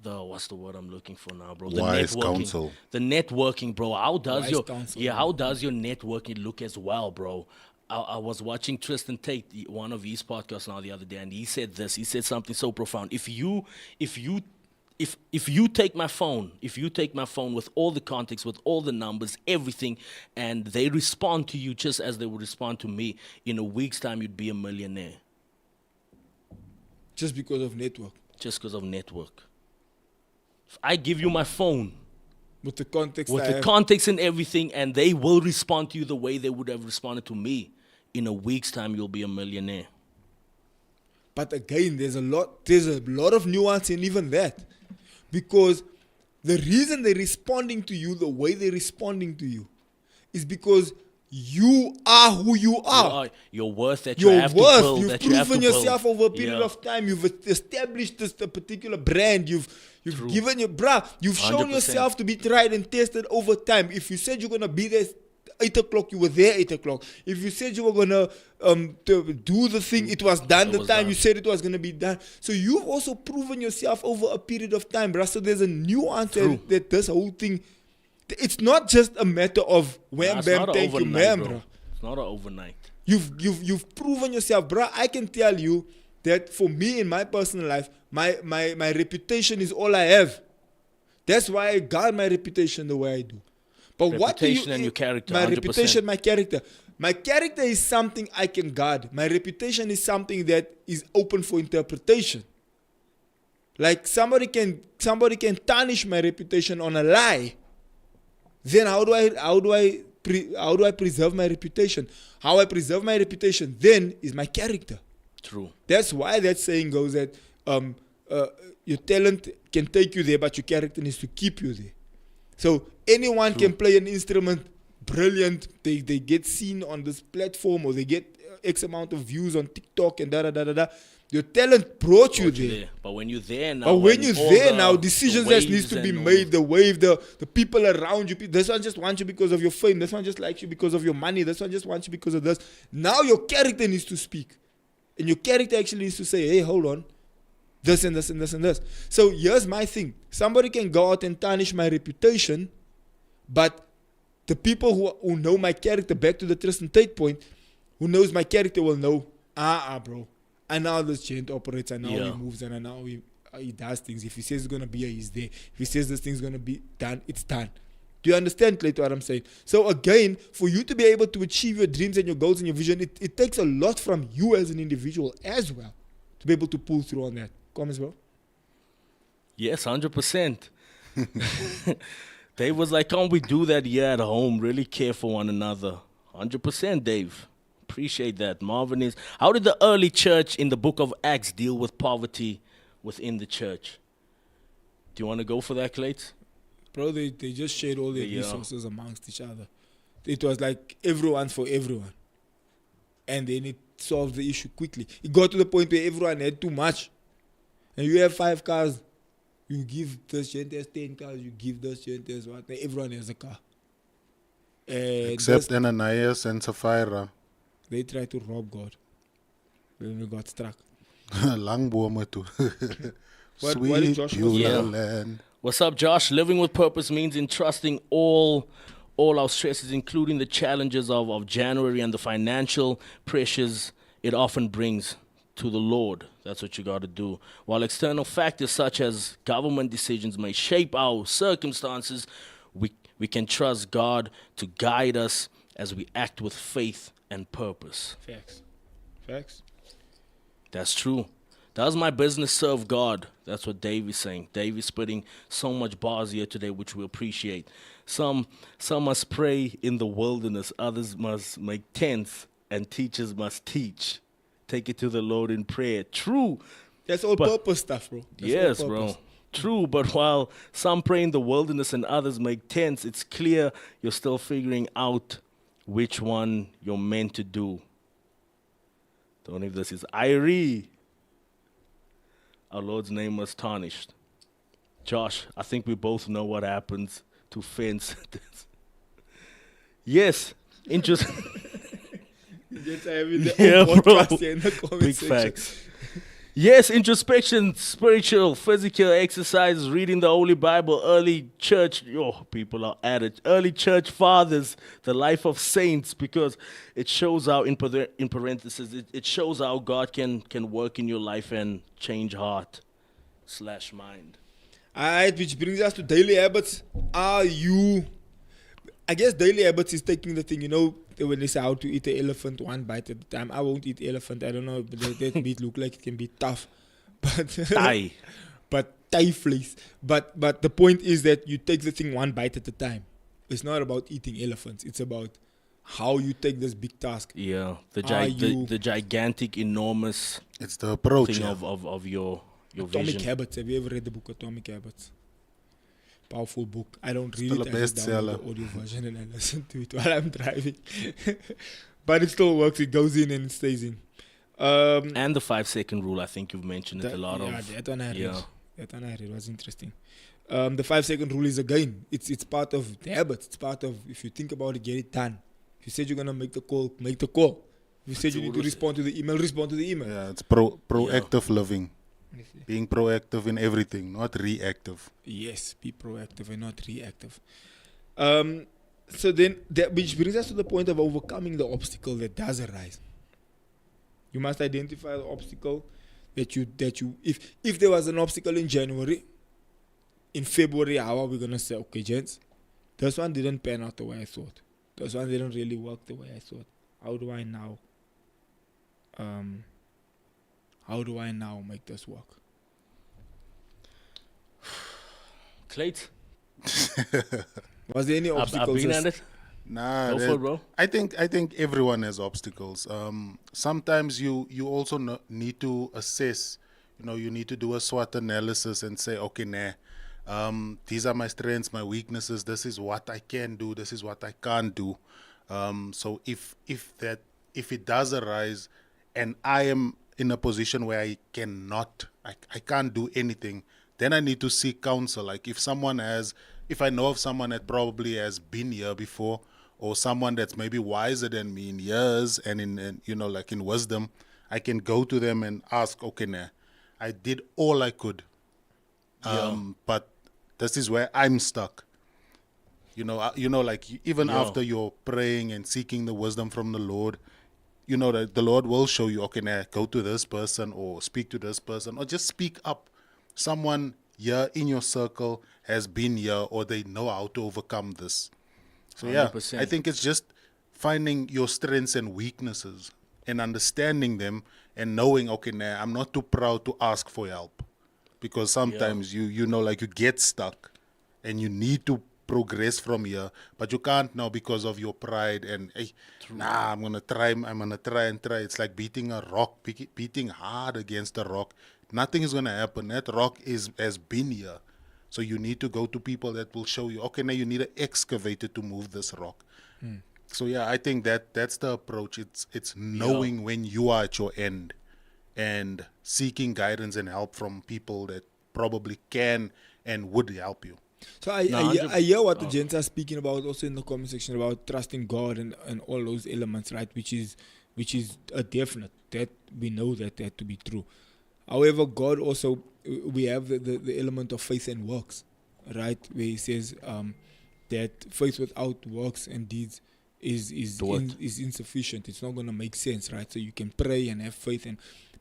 what's the word I'm looking for now, bro? Wise counsel. The networking, bro. How does Wise counsel, how does your networking look as well, bro? I was watching Tristan Tate, one of his podcasts now the other day, and he said this. He said something so profound. If you take my phone, with all the context, with all the numbers, everything, and they respond to you just as they would respond to me, in a week's time, you'd be a millionaire. Just because of network. Just because of network. If I give you my phone, With the context with I the have. context and everything, and they will respond to you the way they would have responded to me, in a week's time, you'll be a millionaire. But again, there's a lot of nuance in even that. Because the reason they're responding to you the way they're responding to you is because you are who you are. Your worth that you Your have to worth, build. you've that you have to proven yourself build. over a period Yeah. of time. You've established a particular brand. You've True. given you've shown 100%. yourself to be tried and tested over time. If you said you're gonna be there 8 o'clock, you were there 8 o'clock. If you said you were gonna to do the thing, it was done It the was time done. you said it was gonna be done. So you've also proven yourself over a period of time, bruh. So there's a nuance True. that this whole thing. It's not just a matter of wham Nah, it's bam, not a thank you, overnight, ma'am, bro. bruh. It's not an overnight. You've proven yourself, bruh. I can tell you that for me in my personal life, my reputation is all I have. That's why I guard my reputation the way I do. But what do you? Reputation and your character, My 100%. reputation, my character. My character is something I can guard. My reputation is something that is open for interpretation. Like somebody can tarnish my reputation on a lie. Then how do I preserve my reputation? How I preserve my reputation then is my character. True. That's why that saying goes that your talent can take you there, but your character needs to keep you there. So anyone can play an instrument brilliant. They get seen on this platform, or they get X amount of views on TikTok and da. Your talent brought you there. But when you're there now, But when you're there now, decisions that needs to be made, the wave, the people around you. This one just wants you because of your fame. This one just likes you because of your money. This one just wants you because of this. Now your character needs to speak. And your character actually needs to say, hey, hold on. This and this and this and this. So here's my thing. Somebody can go out and tarnish my reputation, but the people who know my character, back to the Tristan Tate point, who knows my character will know, bro. I know how this gent operates. I know how he moves, and I know how he does things. If he says it's going to be here, he's there. If he says this thing's going to be done, it's done. Do you understand, Clayton, what I'm saying? So again, for you to be able to achieve your dreams and your goals and your vision, it takes a lot from you as an individual as well to be able to pull through on that. Comments, bro? Yes, 100%. Dave was like, can't we do that here at home? Really care for one another. 100%, Dave. Appreciate that. Marvin is, how did the early church in the book of Acts deal with poverty within the church? Do you want to go for that, Clayton? Bro, they just shared all their resources amongst each other. It was like everyone's for everyone. And then it solved the issue quickly. It got to the point where everyone had too much. And you have 5 cars. You give this gent has 10 cars. You give this gent has what? Everyone has a car. And Except Ananias and Sapphira. they tried to rob God. Then they got struck. Langbome too. What Sweet did Josh Beulah say? land. What's up, Josh? Living with purpose means entrusting all our stresses, including the challenges of January and the financial pressures it often brings, to the Lord. That's what you got to do. While external factors such as government decisions may shape our circumstances, we can trust God to guide us as we act with faith and purpose. Facts. That's true. Does my business serve God? That's what Dave is saying. Dave is spitting so much bars here today, which we appreciate. Some must pray in the wilderness. Others must make tents, and teachers must teach. Take it to the Lord in prayer. True. That's all purpose stuff, bro. That's Yes, all purpose. bro. True, but while some pray in the wilderness and others make tents, it's clear you're still figuring out which one you're meant to do. Don't know if this is Irie. Our Lord's name was tarnished. Josh, I think we both know what happens to fence. Yes, interesting. Just having the Yeah, own bro. podcast here in the comment Big section. facts. Yes, introspection, spiritual, physical exercises, reading the Holy Bible, early church. People are at it. Early church fathers, the life of saints, because it shows how, in parentheses, it shows how God can work in your life and change heart/mind. Alright, which brings us to daily habits. I guess daily habits is taking the thing, when they say how to eat an elephant one bite at a time. I won't eat elephant. I don't know, but that meat look like it can be tough. But Thigh. but thigh fleece. But the point is that you take the thing one bite at a time. It's not about eating elephants. It's about how you take this big task. Yeah, You- the gigantic, enormous It's the approach. thing Yeah. of your Atomic vision. Habits. Have you ever read the book Atomic Habits? Powerful book. I don't read Still it. a I just download bestseller. the audio version and I listen to it while I'm driving. But it still works. It goes in and it stays in. And the 5-second rule, I think you've mentioned it a lot of. that one I read. Yeah. That one I read was interesting. The 5-second rule is again, it's part of the habits. It's part of, if you think about it, get it done. If you said you're gonna make the call, make the call. If you said you need to respond to the email, respond to the email. Yeah, it's proactive living. Being proactive in everything, not reactive. Yes, be proactive and not reactive. So then, that which brings us to the point of overcoming the obstacle that does arise. You must identify the obstacle that you if there was an obstacle in January, in February, how are we gonna say, okay, gents, this one didn't pan out the way I thought. This one didn't really work the way I thought. How do I now? How do I now make this work? Clayton, Was there any I've obstacles? been at it. Nah, Go for it, bro. I think everyone has obstacles. Sometimes you also need to assess. You need to do a SWOT analysis and say, okay, these are my strengths, my weaknesses. This is what I can do. This is what I can't do. So if it does arise, and I am in a position where I can't do anything, then I need to seek counsel. Like if I know of someone that probably has been here before, or someone that's maybe wiser than me in years and in wisdom, I can go to them and ask, okay, I did all I could. But this is where I'm stuck. Even after you're praying and seeking the wisdom from the Lord, that the Lord will show you, okay, go to this person or speak to this person or just speak up. Someone here in your circle has been here, or they know how to overcome this. So 100%. I think it's just finding your strengths and weaknesses and understanding them and knowing, okay, I'm not too proud to ask for help, because sometimes you get stuck and you need to progress from here, but you can't now because of your pride and I'm gonna try and try. It's like beating a rock, beating hard against a rock. Nothing is gonna happen. That rock has been here. So you need to go to people that will show you, okay, now you need an excavator to move this rock. So I think that's the approach. It's knowing when you are at your end and seeking guidance and help from people that probably can and would help you. So I hear what the gents are speaking about also in the comment section about trusting God and all those elements, right? Which is a definite, that we know that to be true. However, God also, we have the element of faith and works, right? Where he says that faith without works and deeds is insufficient. It's not going to make sense, right? So you can pray and have faith,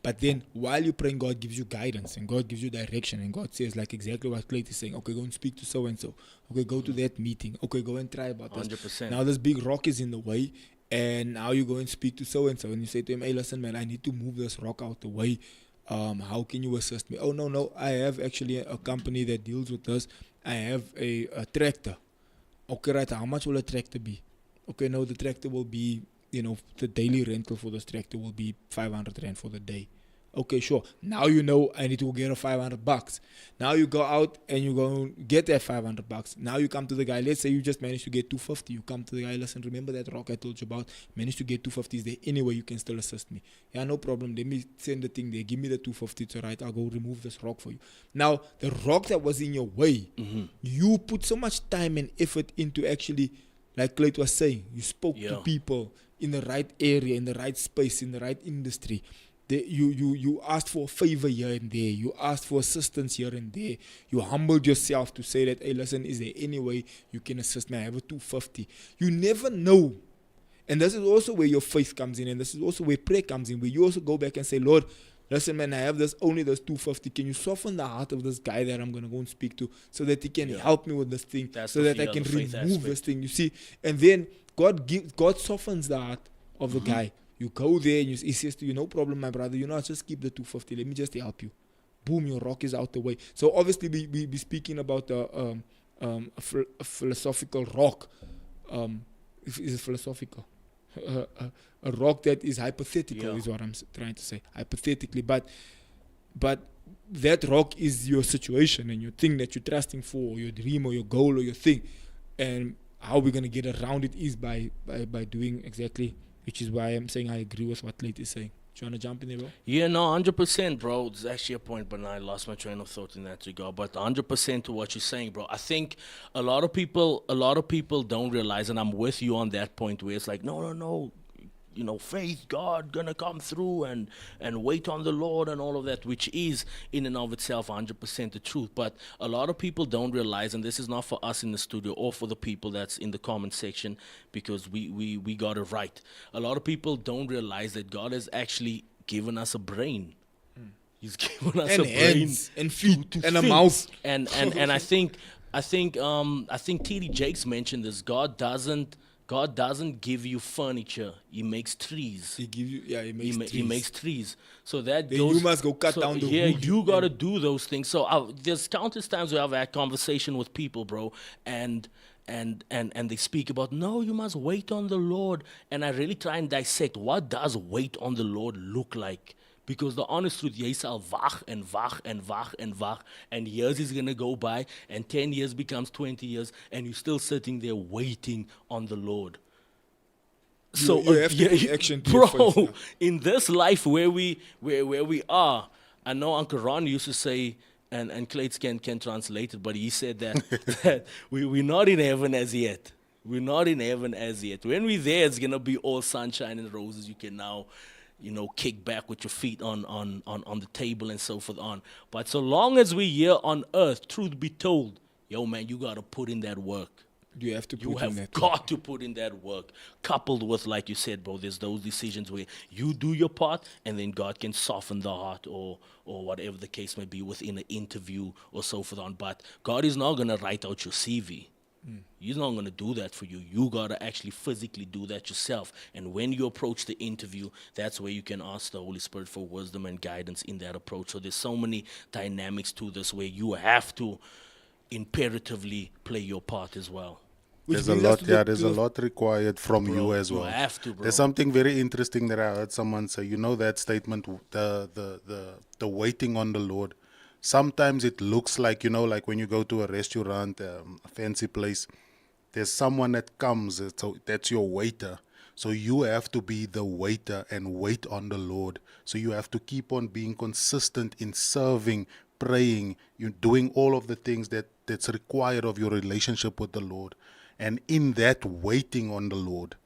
but then while you're praying, God gives you guidance and God gives you direction, and God says, like exactly what Clayton is saying, okay, go and speak to so and so. Okay, go to that meeting. Okay, go and try about this. 100%. Now this big rock is in the way, and now you go and speak to so and so, and you say to him, hey, listen, man, I need to move this rock out the way. How can you assist me? Oh, no, I have actually a company that deals with this. I have a tractor. Okay, right, how much will a tractor be? Okay, no, the tractor will be, the daily rental for this tractor will be 500 Rand for the day. Okay, sure. Now you know I need to get a $500. Now you go out and you go get that $500. Now you come to the guy. Let's say you just managed to get 250. You come to the guy. Listen, remember that rock I told you about? Managed to get 250. Is there any way you can still assist me? Yeah, no problem. Let me send the thing there. Give me the 250. It's all right. I'll go remove this rock for you. Now the rock that was in your way, you put so much time and effort into actually, like Clayton was saying, you spoke to people in the right area, in the right space, in the right industry, You asked for a favor here and there. You asked for assistance here and there. You humbled yourself to say that, hey, listen, is there any way you can assist me? I have a 250. You never know. And this is also where your faith comes in, and this is also where prayer comes in, where you also go back and say, Lord, listen, man, I have only this 250. Can you soften the heart of this guy that I'm going to go and speak to so that he can help me with this thing, so that I can remove this thing, you see? And then God softens the heart of the guy. You go there and he says to you, no problem, my brother, just keep the 250. Let me just help you. Boom, your rock is out the way. So obviously we be speaking about a philosophical rock. Is it philosophical? A rock that is hypothetical is what I'm trying to say. Hypothetically, but that rock is your situation and your thing that you're trusting for, or your dream or your goal or your thing. And how we're going to get around it is by doing exactly, which is why I'm saying I agree with what Clayton is saying. Do you want to jump in there, bro? Yeah, no, 100%, bro. There's actually a point, but I lost my train of thought in that regard. But 100% to what you're saying, bro. I think a lot of people don't realize, and I'm with you on that point, where it's like, no, faith, God gonna come through and wait on the Lord and all of that, which is in and of itself 100% the truth. But a lot of people don't realize, and this is not for us in the studio or for the people that's in the comment section, because we got it right. A lot of people don't realize that God has actually given us a brain. He's given us and a hands brain and feet to and a think. mouth. And I think T.D. Jakes mentioned this. God doesn't give you furniture. He makes trees. He makes trees. So that then goes. You must go cut down the wood. Yeah, you gotta do those things. So there's countless times where I've had conversation with people, bro, and they speak about, no, you must wait on the Lord. And I really try and dissect, what does wait on the Lord look like? Because the honest truth, jy sal wag and wag and wag and wag, and years is going to go by, and 10 years becomes 20 years, and you're still sitting there waiting on the Lord. So you have to take action to bro, your faith, in this life where we are, I know Uncle Ron used to say, and Clayton can translate it, but he said that we're not in heaven as yet. We're not in heaven as yet. When we're there, it's going to be all sunshine and roses. You can now kick back with your feet on the table and so forth on. But so long as we're here on earth, truth be told, yo, man, you got to put in that work. You have to put in that work. You have got to put in that work. Coupled with, like you said, bro, there's those decisions where you do your part and then God can soften the heart or whatever the case may be within an interview or so forth on. But God is not going to write out your CV. He's not going to do that for you. You got to actually physically do that yourself. And when you approach the interview, that's where you can ask the Holy Spirit for wisdom and guidance in that approach. So there's so many dynamics to this where you have to imperatively play your part as well. There's a lot required from you as well. You have to, bro. There's something very interesting that I heard someone say. You know that statement, the waiting on the Lord. Sometimes it looks like, like when you go to a restaurant, a fancy place, there's someone that comes, so that's your waiter. So you have to be the waiter and wait on the Lord. So you have to keep on being consistent in serving, praying, you're doing all of the things that's required of your relationship with the Lord. And in that waiting on the Lord,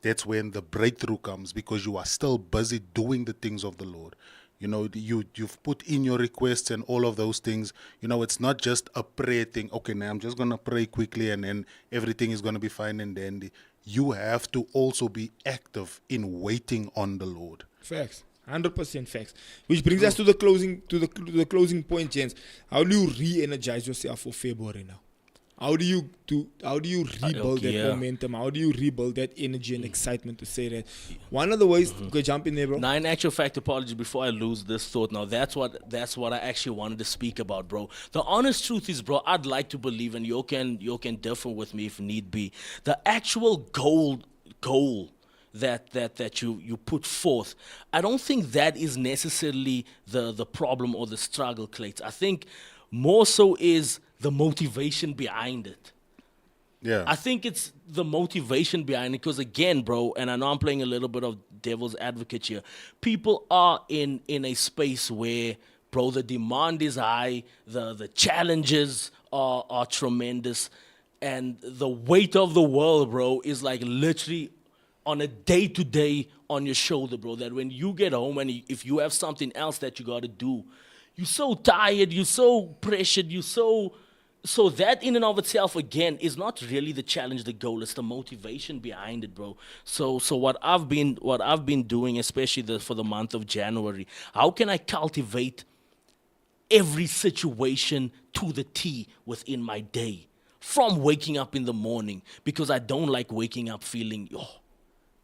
that's when the breakthrough comes, because you are still busy doing the things of the Lord. You've put in your requests and all of those things. It's not just a prayer thing. Okay, now I'm just going to pray quickly and then everything is going to be fine and dandy. You have to also be active in waiting on the Lord. Facts. 100% facts. Which brings us to the closing point, gents. How do you re-energize yourself for February now? How do you rebuild that momentum? How do you rebuild that energy and excitement to say that? One of the ways, go jump in there, bro. Now, in actual fact, apology before I lose this thought. Now, that's what I actually wanted to speak about, bro. The honest truth is, bro, I'd like to believe, and you can differ with me if need be. The actual goal that you put forth, I don't think that is necessarily the problem or the struggle, Clayton. I think more so is the motivation behind it. Yeah. I think it's the motivation behind it, because again, bro, and I know I'm playing a little bit of devil's advocate here, people are in a space where, bro, the demand is high, the challenges are tremendous, and the weight of the world, bro, is like literally on a day-to-day on your shoulder, bro, that when you get home and if you have something else that you got to do, you're so tired, you're so pressured, so that in and of itself, again, is not really the challenge, the goal. It's the motivation behind it, bro. So what I've been doing, especially for the month of January, how can I cultivate every situation to the T within my day? From waking up in the morning, because I don't like waking up feeling,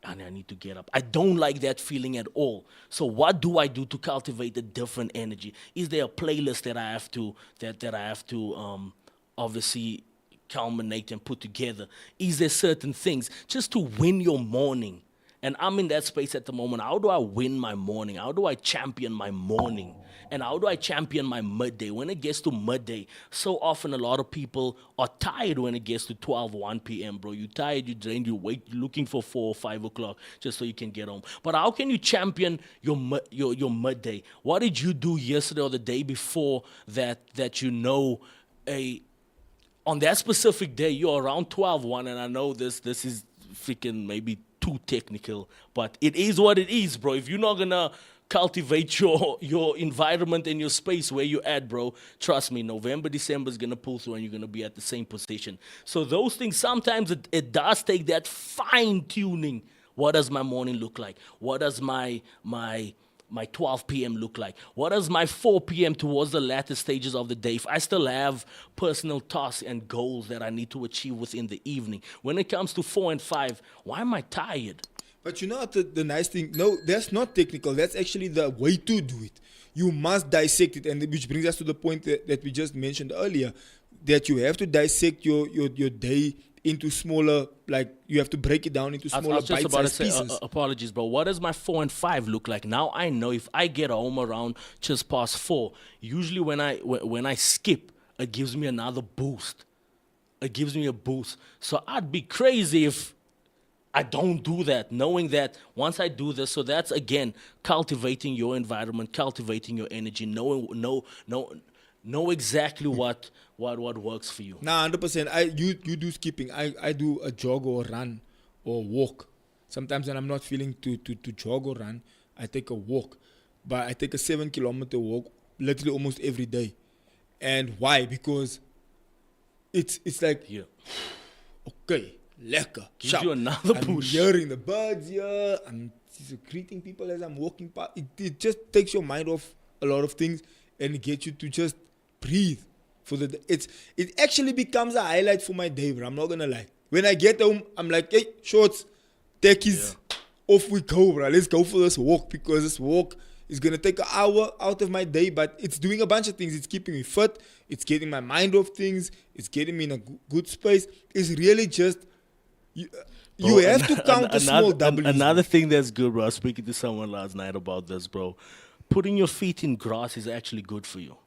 and I need to get up. I don't like that feeling at all. So what do I do to cultivate a different energy? Is there a playlist that I have to obviously culminate and put together? Is there certain things just to win your morning? And I'm in that space at the moment. How do I win my morning? How do I champion my morning? And how do I champion my midday? When it gets to midday, so often a lot of people are tired when it gets to 12, 1 p.m., bro. You're tired, you're drained, you're looking for 4 or 5 o'clock just so you can get home. But how can you champion your midday? What did you do yesterday or the day before that you know on that specific day, you're around 12, 1, and I know this is freaking maybe too technical, but it is what it is, bro. If you're not gonna cultivate your environment and your space where you're at, bro, trust me, November, December is gonna pull through and you're gonna be at the same position. So those things, sometimes it does take that fine tuning. What does my morning look like? What does my 12 p.m. look like? What does my 4 p.m. towards the latter stages of the day? If I still have personal tasks and goals that I need to achieve within the evening. When it comes to 4 and 5, why am I tired? But you know what the nice thing? No, that's not technical. That's actually the way to do it. You must dissect it, and which brings us to the point that we just mentioned earlier, that you have to dissect your day into smaller, like you have to break it down into smaller bite-sized pieces. I was just about to say, apologies, bro. What does my 4 and 5 look like? Now I know if I get home around just past 4, usually when I skip, it gives me another boost. It gives me a boost. So I'd be crazy if I don't do that, knowing that once I do this, so that's, again, cultivating your environment, cultivating your energy, know exactly what works for you. Nah, 100%. You do skipping. I do a jog or a run or walk. Sometimes when I'm not feeling to jog or run, I take a walk. But I take a 7-kilometer walk literally almost every day. And why? Because it's like, okay, lekker. Gives you another push. I'm hearing the birds here. I'm greeting people as I'm walking past. It just takes your mind off a lot of things and it gets you to just breathe. It actually becomes a highlight for my day, bro. I'm not gonna lie. When I get home, I'm like, hey, shorts, techies, off we go, bro. Let's go for this walk, because this walk is gonna take an hour out of my day, but it's doing a bunch of things. It's keeping me fit. It's getting my mind off things. It's getting me in a good space. It's really just you have to count the small W's. Another thing that's good, bro. I was speaking to someone last night about this, bro. Putting your feet in grass is actually good for you.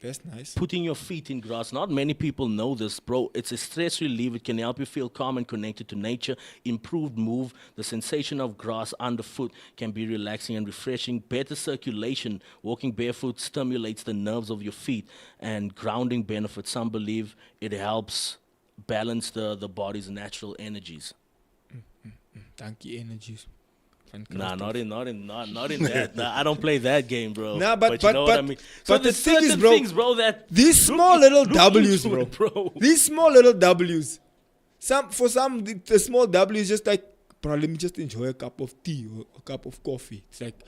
That's nice. Putting your feet in grass. Not many people know this, bro. It's a stress relief. It can help you feel calm and connected to nature. Improved move. The sensation of grass underfoot can be relaxing and refreshing. Better circulation. Walking barefoot stimulates the nerves of your feet. And grounding benefits. Some believe it helps balance the body's natural energies. Thank you, energies. Nah, not in that. Nah, I don't play that game, bro. Nah, but you know what I mean. So the thing is, bro, things, bro, that these small little W's, bro. These small little W's. For some, the small W is just like, bro, let me just enjoy a cup of tea or a cup of coffee. It's like,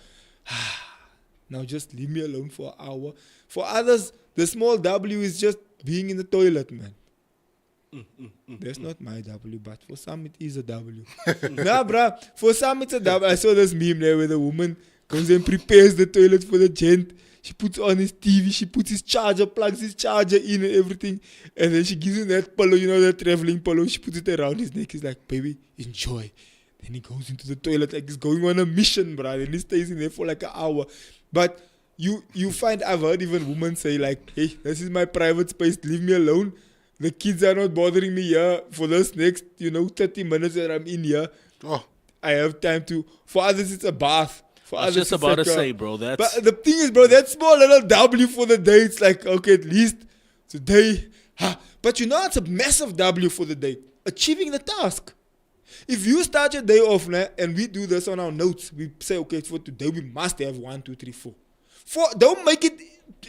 now just leave me alone for an hour. For others, the small W is just being in the toilet, man. That's not my W, but for some it is a W. Nah, bruh, for some it's a W. I saw this meme there where the woman comes and prepares the toilet for the gent. She puts on his TV, she puts his charger, plugs his charger in and everything. And then she gives him that pillow, you know, that traveling pillow. She puts it around his neck. He's like, baby, enjoy. Then he goes into the toilet like he's going on a mission, bruh. Then he stays in there for like an hour. But you find, I've heard even women say like, hey, this is my private space, leave me alone. The kids are not bothering me here for this next, 30 minutes that I'm in here. Oh, I have time to. For others, it's a bath. For I was others, just about to say, bro. But the thing is, bro, that small little W for the day, it's like, okay, at least today. But it's a massive W for the day. Achieving the task. If you start your day off, nah, and we do this on our notes, we say, okay, for today we must have 1, 2, 3, 4. Don't make it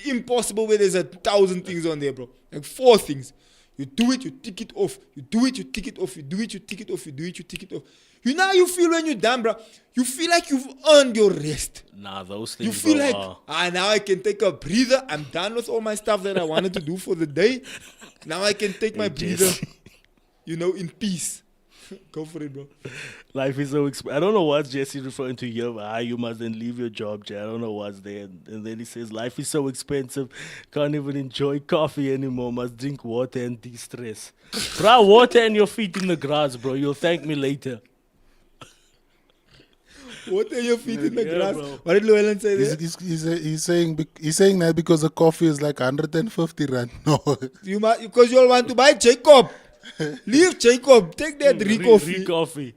impossible where there's 1,000 things on there, bro. Like 4 things. You do it, you tick it off. You do it, you tick it off. You do it, you tick it off. You do it, you tick it off. You know how you feel when you're done, bro? You feel like you've earned your rest. Nah, those things. You feel bro, like, now I can take a breather. I'm done with all my stuff that I wanted to do for the day. Now I can take my breather, in peace. Go for it, bro. life is so expensive. I don't know what Jesse's referring to here. You must then leave your job, Jay. I don't know what's there. And then he says, life is so expensive. Can't even enjoy coffee anymore. Must drink water and de-stress. Bro, water and your feet in the grass, bro. You'll thank me later. Water your feet in the Yeah, grass. bro. What did Llewellyn say there? He's saying that because the coffee is like 150 rand. No. Because you all want to buy Jacob. Leave Jacob. Take that Re coffee.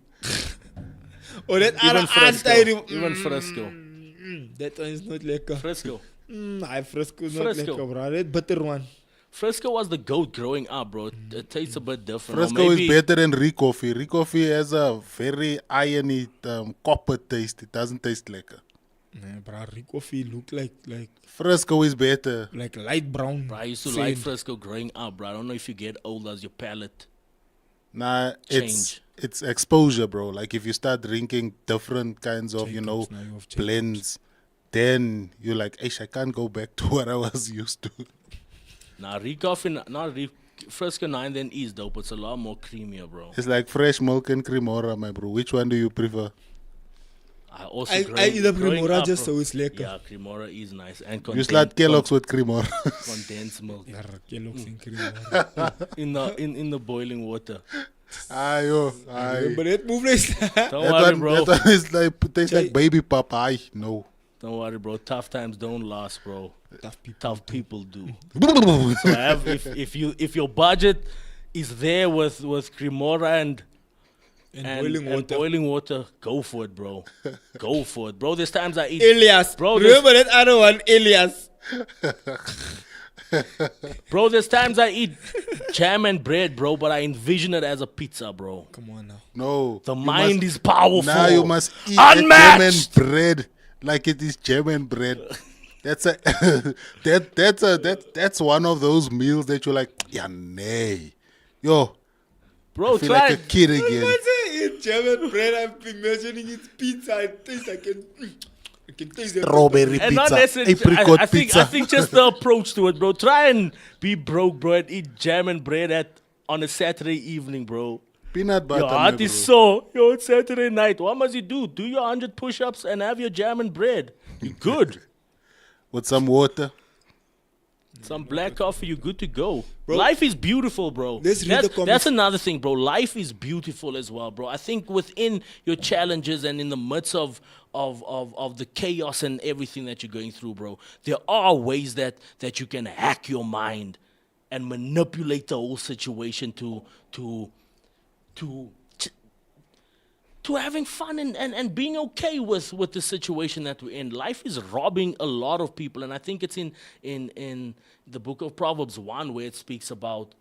Or that Even other Fresco. anti. Even Fresco. That one is not lekker. Fresco. Fresco is not Fresco. lekker, bro. That bitter one. Fresco was the goat growing up, bro. It tastes a bit different. Fresco Or is maybe- better than Recoffee. Recoffee has a very irony copper taste. It doesn't taste lekker. Nah, bro. Coffee look like Fresco is better. light brown. Bro, I used to sand. like Fresco growing up, bro. I don't know if you get old as your palate. Nah, Change. it's exposure, bro. Like if you start drinking different kinds of, Jacobs, now you have Jacobs. blends, then you're like, I can't go back to what I was used to. Nah, Fresco 9 then is dope. It's a lot more creamier, bro. It's like fresh milk and cremora, my bro. Which one do you prefer? I also I eat the growing Cremora up, just bro. so it's lekker. Yeah, Cremora is nice. And You slot Kellogg's with cremora. condensed milk Yeah, Kellogg's and cream. in the boiling water. Ayo, Remember that move like Don't worry, bro. that one is like, tastes Jay. like baby pop. Aye, no. Don't worry, bro. Tough times don't last, bro. Tough people. Tough people do. So if your budget is there with Cremora and boiling water, go for it, bro. Go for it, bro. There's times I eat. Elias. Bro, Remember that other one, Elias. Bro, there's times I eat jam and bread, bro, but I envision it as a pizza, bro. Come on now. No. The You mind must- is powerful. Now you must eat Unmatched! German bread like it is German bread. That's that's one of those meals that you're like, yeah, nay. Yo, Bro, I feel try like a it. kid again. I say eat German bread. I've been mentioning it's pizza. I taste. I can taste the Strawberry And not pizza, necessarily. apricot I think pizza. I think just the approach to it, bro. Try and be broke, bro, and eat jam and bread on a Saturday evening, bro. Peanut butter. Your my heart bro. is so. It's Saturday night. What must you do? Do your 100 push-ups and have your jam and bread. You good. With some water. Some black coffee, you good to go. Bro, life is beautiful, bro. let's read the That's comments. another thing, bro. Life is beautiful as well, bro. I think within your challenges and in the midst of the chaos and everything that you're going through, bro, there are ways that you can hack your mind and manipulate the whole situation to having fun and being okay with the situation that we're in. Life is robbing a lot of people, and I think it's in the book of Proverbs 1 where it speaks about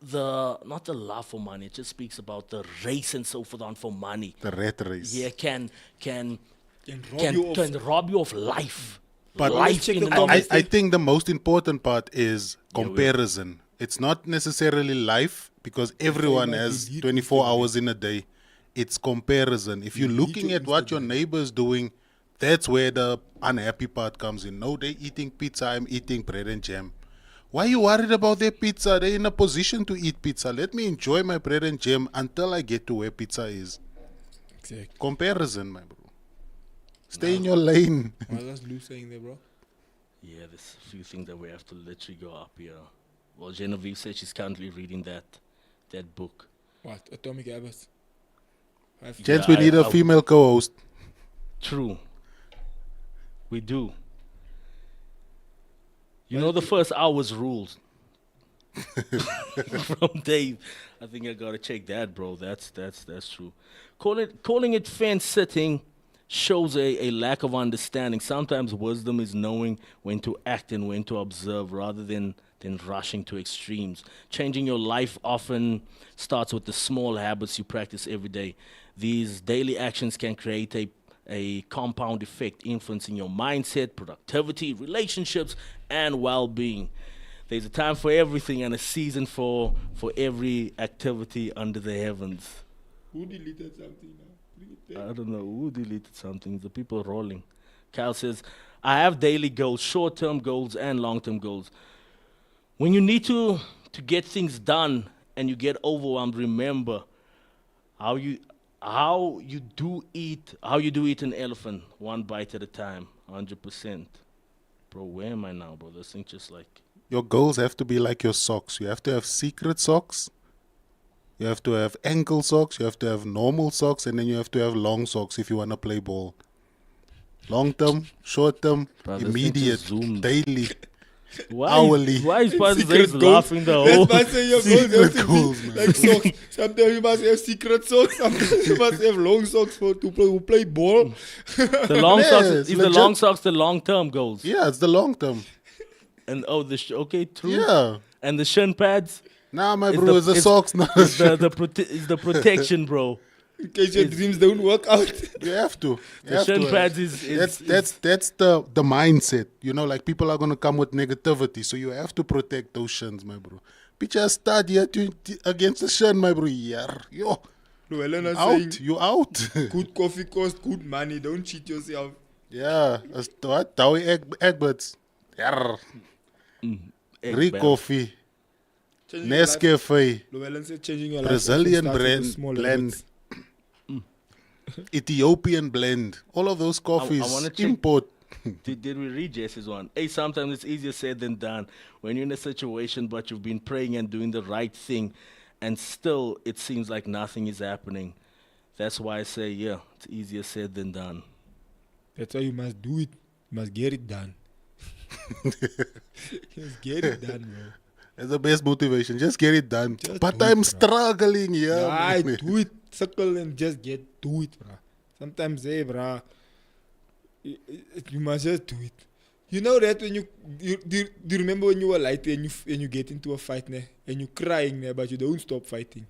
the not the love for money. It just speaks about the race and so forth on for money. The rat race. Yeah, can rob rob you of life. But life check in the and comments. of I think the most important part is comparison. It's not necessarily life because everyone might has delete 24 Instagram. hours in a day. It's comparison. If you're Delete looking your at what your neighbor's doing, that's where the unhappy part comes in. No, they're eating pizza, I'm eating bread and jam. Why are you worried about their pizza? They're in a position to eat pizza. Let me enjoy my bread and jam until I get to where pizza is. Exactly. Comparison, my bro. Stay in your lane. What was Lou saying there, bro? Yeah, there's a few things that we have to literally go up here. Well, Genevieve said she's currently reading that book. What? Atomic Habits. Gents, we need a female co-host. True. We do. You know the first hour's rules. From Dave. I think I gotta check that, bro. That's true. Calling it fence sitting shows a lack of understanding. Sometimes wisdom is knowing when to act and when to observe rather than than rushing to extremes. Changing your life often starts with the small habits you practice every day. These daily actions can create a compound effect, influencing your mindset, productivity, relationships, and well-being. There's a time for everything and a season for every activity under the heavens. Who deleted something now? I don't know who deleted something. The people rolling. Kyle says, I have daily goals, short-term goals and long-term goals. When you need to get things done and you get overwhelmed, remember how you do eat an elephant one bite at a time, 100%. Bro, where am I now, bro? This thing just like... Your goals have to be like your socks. You have to have secret socks. You have to have ankle socks. You have to have normal socks. And then you have to have long socks if you want to play ball. Long term, short term, Bro, this thing immediate, just zoomed. daily, Why hourly. Why is Pastor Secret Zays goals. laughing the whole... That's why I say your Secret goals have to goals, be man. like socks. Sometimes you must have secret socks. Sometimes you must have long socks for to play, who play ball. The long Yeah, socks it's is the legit. long socks the long-term goals. Yeah, it's the long term. And okay, true. Yeah. And the shin pads Nah, my is bro, it's the socks now. is the protection, bro. In case your dreams don't work out. You have to. You The have shin to. pads is That's the mindset. You know, like people are gonna come with negativity, so you have to protect those shins, my bro. Picture start here against the shin, my bro. Yeah, yo, Llewellyn is out. saying, You out. good coffee costs good money. Don't cheat yourself. Yeah, as what? Dowie Egberts. Yeah, egg Greek bell. coffee, Changing your life- Nescafe, Llewellyn said changing your life Brazilian often starts with brand the small blend. habits. Ethiopian blend. All of those coffees wanna check- import. Did we read Jesse's one? Hey, sometimes it's easier said than done. When you're in a situation but you've been praying and doing the right thing and still it seems like nothing is happening. That's why I say, yeah, it's easier said than done. That's why you must do it. You must get it done. Just get it done, bro. That's the best motivation. Just get it done. Just But do it, I'm bro. struggling, yeah. Right, man. do it. Circle and just do it, bro. Sometimes, hey, bro, you must just do it. You know that when do you remember when you were light and you get into a fight ne, and you're crying ne, but you don't stop fighting.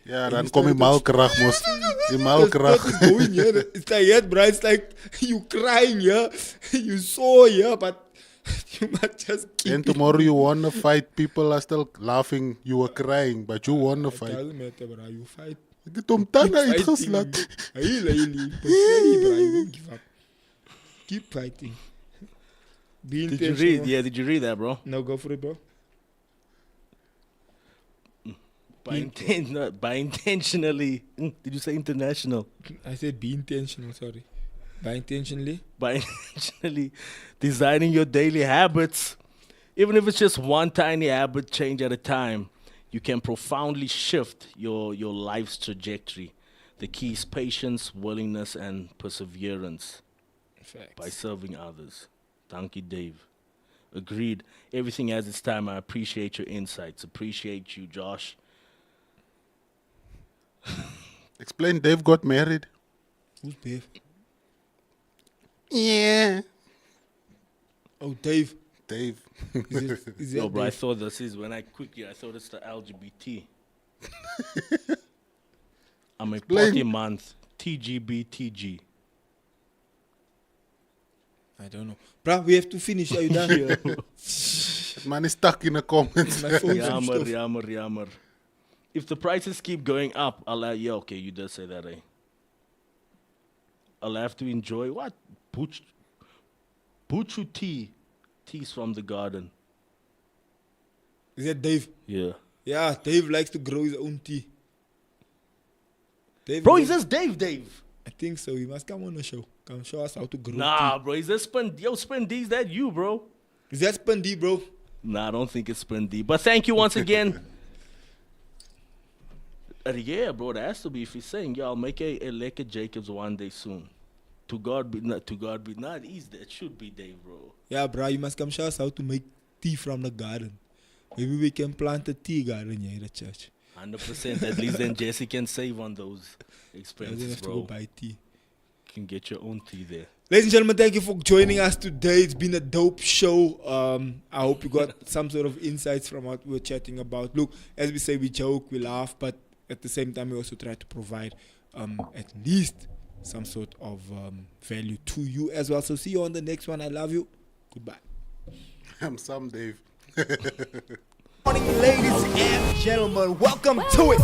Ja, En dan je kom je staat malkrag, mos. Die The malkrag. sport is going, yeah. It's like, yeah, bro, it's like you crying, yeah. You saw, yeah, but you must just keep And it. tomorrow you won a fight, people are still laughing. You were crying, but you won the It fight. doesn't matter, bro. You fight. Dit om tanden Keep uitgeslat. fighting. Really, but hey, bro, you don't give up. Keep fighting. Be Did you intentional. read? Yeah, did you read that, bro? No, go for it, bro. By intentionally. Did you say international? I said be intentional, sorry. By intentionally. By intentionally designing your daily habits, even if it's just one tiny habit change at a time, you can profoundly shift your life's trajectory. The key is patience, willingness, and perseverance by Facts. serving others. Thank you, Dave. Agreed. Everything has its time. I appreciate your insights. Appreciate you, Josh. Explain, Dave got married. Who's Dave? Yeah. Oh, Dave. Dave. Is No, that bro, I Dave? thought this is when I thought it's the LGBT. I'm a Explain. party month. TGBTG. I don't know. Bro, we have to finish. Are you done? That man is stuck in the comments. My phone switched Yammer, off. yammer, yammer. If the prices keep going up, yeah, okay, you did say that, eh? I'll have to enjoy what? Buchu tea. Teas from the garden. Is that Dave? Yeah. Yeah, Dave likes to grow his own tea. Dave Bro, grows- is this Dave? I think so. He must come on the show. Come show us how to grow Nah, tea. bro, is this Spendee's that you, bro? Is that Spendy, bro? Nah, I don't think it's Spendee. But thank you once again. Yeah, bro, that has to be if he's saying, yeah, I'll make a Lekker Jacobs one day soon. To God be not. He's that should be Dave, bro. Yeah, bro, you must come show us how to make tea from the garden. Maybe we can plant a tea garden here at church. 100%. At least then Jesse can save on those You don't expenses, have to go bro. buy tea. Can get your own tea there. Ladies and gentlemen, thank you for joining us today. It's been a dope show. I hope you got some sort of insights from what we were chatting about. Look, as we say, we joke, we laugh, but at the same time, we also try to provide at least some sort of value to you as well. So see you on the next one. I love you. Goodbye. I'm Sam Dave. Morning, ladies and gentlemen. Welcome to it.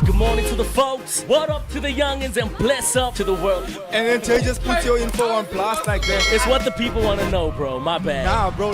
Good morning to the folks. What up to the youngins and bless up to the world. And then Tay just put your info on blast like that. It's what the people want to know, bro. My bad. Nah, bro.